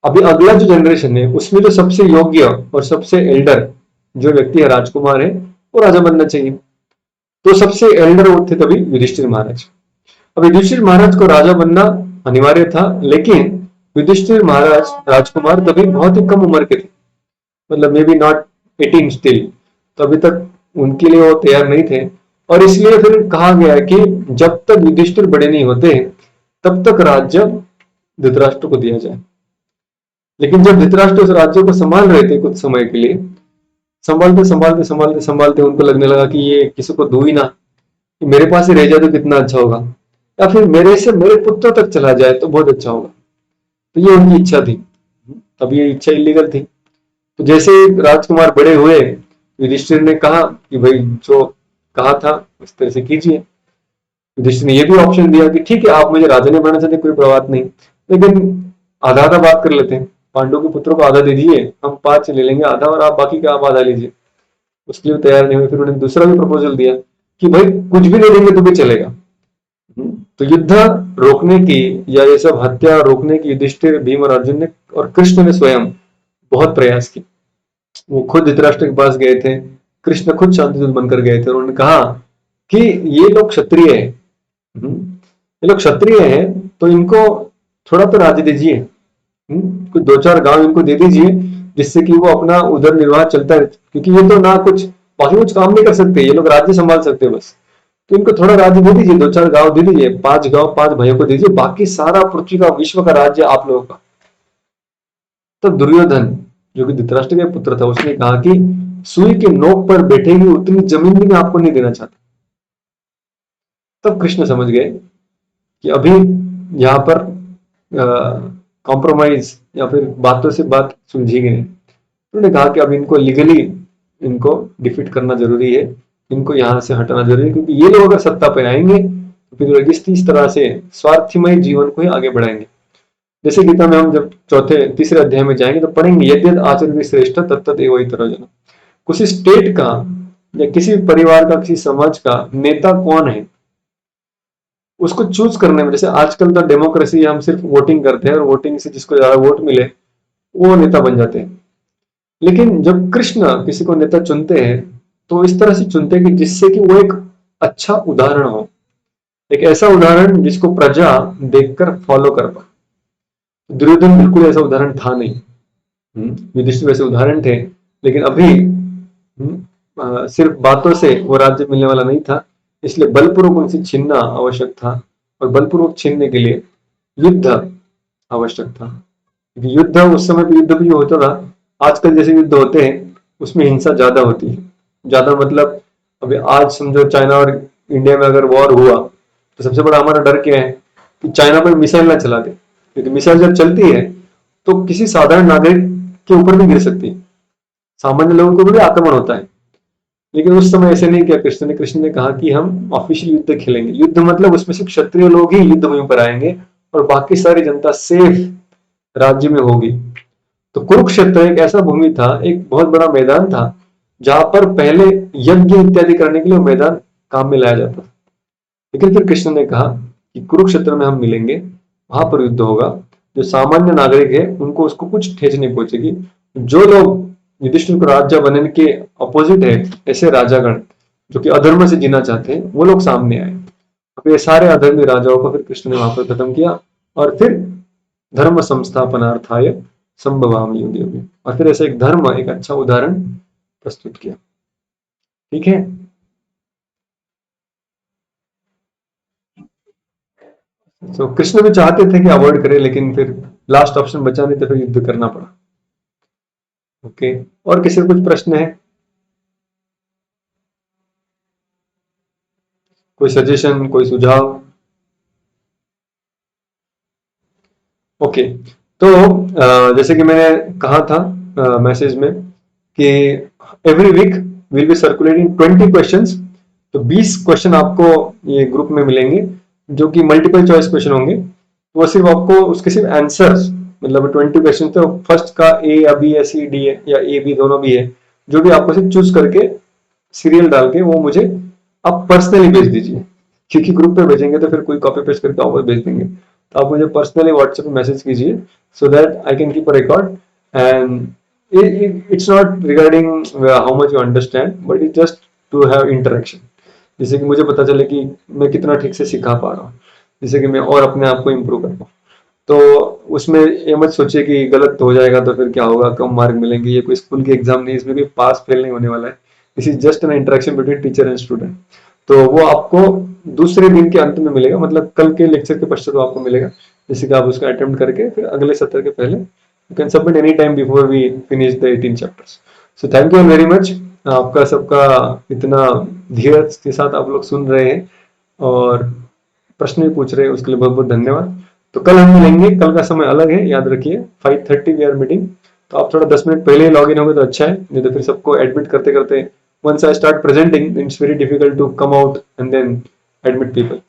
अभी अगला जो जनरेशन है उसमें जो सबसे योग्य और सबसे एल्डर जो व्यक्ति है, राजकुमार है, वो राजा बनना चाहिए। तो सबसे एल्डर वो थे तभी युधिष्ठिर महाराज। अब युधिष्ठिर महाराज को राजा बनना अनिवार्य था, लेकिन युधिष्ठिर महाराज राजकुमार तभी बहुत ही कम उम्र के थे, मतलब मे बी नॉट 18 स्टिल। तो अभी तक उनके लिए वो तैयार नहीं थे। और इसलिए फिर कहा गया कि जब तक युधिष्ठिर बड़े नहीं होते तब तक राज्य धृतराष्ट्र को दिया जाए। लेकिन जब धृतराष्ट्र उस राज्य को संभाल रहे थे कुछ समय के लिए, संभालते संभालते संभालते संभालते उनको लगने लगा कि ये किसी को दू ही ना, कि मेरे पास ही रह जाए तो कितना अच्छा होगा, या फिर मेरे से मेरे पुत्र तक चला जाए तो बहुत अच्छा होगा। तो ये उनकी इच्छा थी। अब ये इच्छा इलीगल थी। तो जैसे ही राजकुमार बड़े हुए, युधिष्ठिर ने कहा कि भाई जो कहा था उस तरह से कीजिए। युधिष्ठिर ने ये भी ऑप्शन दिया कि ठीक है, आप मुझे राजा नहीं बनाना चाहते, कोई बात नहीं, लेकिन आधा आधा बात कर लेते हैं। पांडु के पुत्रों को आधा दे दीजिए, हम 5 ले लेंगे आधा, और आप बाकी का आप आधा लीजिए। उसके लिए तैयार नहीं हुए। फिर उन्होंने दूसरा भी प्रपोजल दिया कि भाई कुछ भी नहीं देंगे तो भी चलेगा। तो युद्ध रोकने की या ये सब हत्या रोकने की युधिष्ठिर, भीम और अर्जुन ने और कृष्ण ने स्वयं बहुत प्रयास किए। वो खुद धृतराष्ट्र के पास गए थे, कृष्ण खुद शांतिदूत बनकर गए थे, और उन्होंने कहा कि ये लोग क्षत्रिय है, ये लोग क्षत्रिय हैं, तो इनको थोड़ा तो राज्य दीजिए। कुछ 2-4 गांव इनको दे दीजिए, जिससे कि वो अपना उदर निर्वाह चलता है, क्योंकि ये तो ना कुछ बाकी कुछ काम नहीं कर सकते, ये लोग राज्य संभाल सकते हैं बस। तो इनको थोड़ा राज्य दे दीजिए, 2-4 गांव दे दीजिए, 5 गांव 5 भाइयों को दीजिए, बाकी सारा पृथ्वी का, विश्व का राज्य आप लोगों का। तो दुर्योधन, जो कि धृतराष्ट्र के पुत्र था, उसने कहा कि सुई के नोक पर बैठेगी उतनी जमीन भी मैं आपको नहीं देना चाहता। तब कृष्ण समझ गए कि अभी यहाँ पर कॉम्प्रोमाइज या फिर बातों से बात सुलझेगी नहीं। उन्होंने कहा कि अब इनको लीगली इनको डिफीट करना जरूरी है, इनको यहाँ से हटाना जरूरी है, क्योंकि ये लोग अगर सत्ता पे आएंगे तो फिर लोग इस तरह से स्वार्थमय जीवन को ही आगे बढ़ाएंगे। जैसे गीता में हम जब चौथे तीसरे अध्याय में जाएंगे तो पढ़ेंगे, यद्यद आचरण श्रेष्ठ तत्त एव जना। किसी स्टेट का या किसी परिवार का, किसी समाज का नेता कौन है, उसको चूज करने में, जैसे आजकल तो डेमोक्रेसी, हम सिर्फ वोटिंग करते हैं और वोटिंग से जिसको ज्यादा वोट मिले वो नेता बन जाते हैं। लेकिन जब कृष्ण किसी को नेता चुनते हैं तो इस तरह से चुनते हैं कि जिससे कि वो एक अच्छा उदाहरण हो, एक ऐसा उदाहरण जिसको प्रजा देखकर फॉलो कर पाए। दुर्योधन बिल्कुल ऐसा उदाहरण था नहीं। युधिष्ठिर वैसे उदाहरण थे, लेकिन अभी सिर्फ बातों से वो राज्य मिलने वाला नहीं था, इसलिए बलपूर्वक उनसे छीनना आवश्यक था। और बलपूर्वक छीनने के लिए युद्ध आवश्यक था, क्योंकि युद्ध उस समय भी युद्ध भी होता था। आजकल जैसे युद्ध होते हैं उसमें हिंसा ज्यादा होती है। ज्यादा मतलब अभी आज समझो चाइना और इंडिया में अगर वॉर हुआ तो सबसे बड़ा हमारा डर क्या है कि चाइना पर मिसाइल ना चला दे, क्योंकि मिसाइल जब चलती है तो किसी साधारण नागरिक के ऊपर भी गिर सकती है, सामान्य लोगों को भी आक्रमण होता है। लेकिन उस समय ऐसे नहीं किया कृष्ण ने कहा कि हम ऑफिशियल युद्ध खेलेंगे। युद्ध मतलब उसमें सिर्फ क्षत्रिय लोग ही युद्ध भूमि पर आएंगे और बाकी सारी जनता सेफ राज्य में होगी। तो कुरुक्षेत्र एक ऐसा भूमि था, एक बहुत बड़ा मैदान था, जहां पर पहले यज्ञ इत्यादि करने के लिए मैदान काम में लाया जाता था। लेकिन फिर कृष्ण ने कहा कि कुरुक्षेत्र में हम मिलेंगे, वहां पर युद्ध होगा। जो सामान्य नागरिक है उनको उसको कुछ ठेस नहीं पहुंचेगी। जो लोग युधिष्ठिर को राजा बनने के अपोजिट है, ऐसे राजागण जो कि अधर्म से जीना चाहते हैं, वो लोग सामने आए। अब ये सारे अधर्मी राजाओं को फिर कृष्ण ने वहां पर खत्म किया और फिर धर्म संस्थापनार्थाय संभवामि युगे युगे, और फिर ऐसा एक धर्म, एक अच्छा उदाहरण प्रस्तुत किया। ठीक है। तो कृष्ण भी चाहते थे कि अवॉइड करें, लेकिन फिर लास्ट ऑप्शन बचा नहीं तो फिर युद्ध करना पड़ा। ओके, और किसी को कुछ प्रश्न है, कोई सजेशन, कोई सुझाव? ओके, तो जैसे कि मैंने कहा था मैसेज में कि every week will be circulating 20 questions. तो 20 क्वेश्चन आपको ये ग्रुप में मिलेंगे जो कि मल्टीपल चॉइस क्वेश्चन होंगे। वो सिर्फ आपको उसके सिर्फ आंसर्स, मतलब 20 क्वेश्चन, तो फर्स्ट का ए या बी या सी डी है या ए बी दोनों भी है, जो भी आपको सिर्फ चूज करके सीरियल डाल के वो मुझे आप पर्सनली भेज दीजिए, क्योंकि ग्रुप पे भेजेंगे तो फिर कोई कॉपी पेस्ट करके आप भेज देंगे। तो आप मुझे पर्सनली व्हाट्सएप पे मैसेज कीजिए, so that I can keep a record. And it's not regarding how much you understand, but it's just to have interaction, जिससे कि मुझे पता चले कि मैं कितना ठीक से सिखा पा रहा हूँ, जिससे कि मैं और अपने आप को इम्प्रूव कर पाऊँ। तो उसमें ये मत सोचिए कि गलत हो जाएगा तो फिर क्या होगा, कम मार्क मिलेंगे। ये कोई स्कूल की एग्जाम नहीं, इसमें कोई पास फेल नहीं होने वाला है। This is just N interaction between teacher and student. तो वो आपको दूसरे दिन के अंत में मिलेगा, मतलब कल के लेक्चर के पश्चात आपको मिलेगा, जैसे कि आप उसका अटेम्प्ट करके फिर अगले सत्र के पहले you can submit any time before we finish the 18 chapters. So thank you very much, आपका सबका इतना धीरज के साथ आप लोग सुन रहे हैं और प्रश्न भी पूछ रहे हैं, उसके लिए बहुत बहुत धन्यवाद। तो कल हम मिलेंगे, कल का समय अलग है, याद रखिए 5:30 वी आर मीटिंग। तो आप थोड़ा 10 मिनट पहले ही लॉग इन होंगे तो अच्छा है, नहीं तो फिर सबको एडमिट करते करते once I start presenting it's very difficult to come out and then admit people.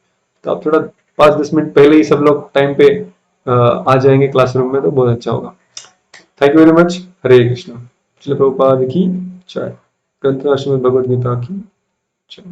तो आप थोड़ा 5-10 मिनट पहले ही सब लोग टाइम पे आ जाएंगे क्लासरूम में तो बहुत अच्छा होगा। Thank you very much. Hare Krishna. Srila Prabhupada की जय। ग्रंथ राष्ट्र में भगवद गीता की जय।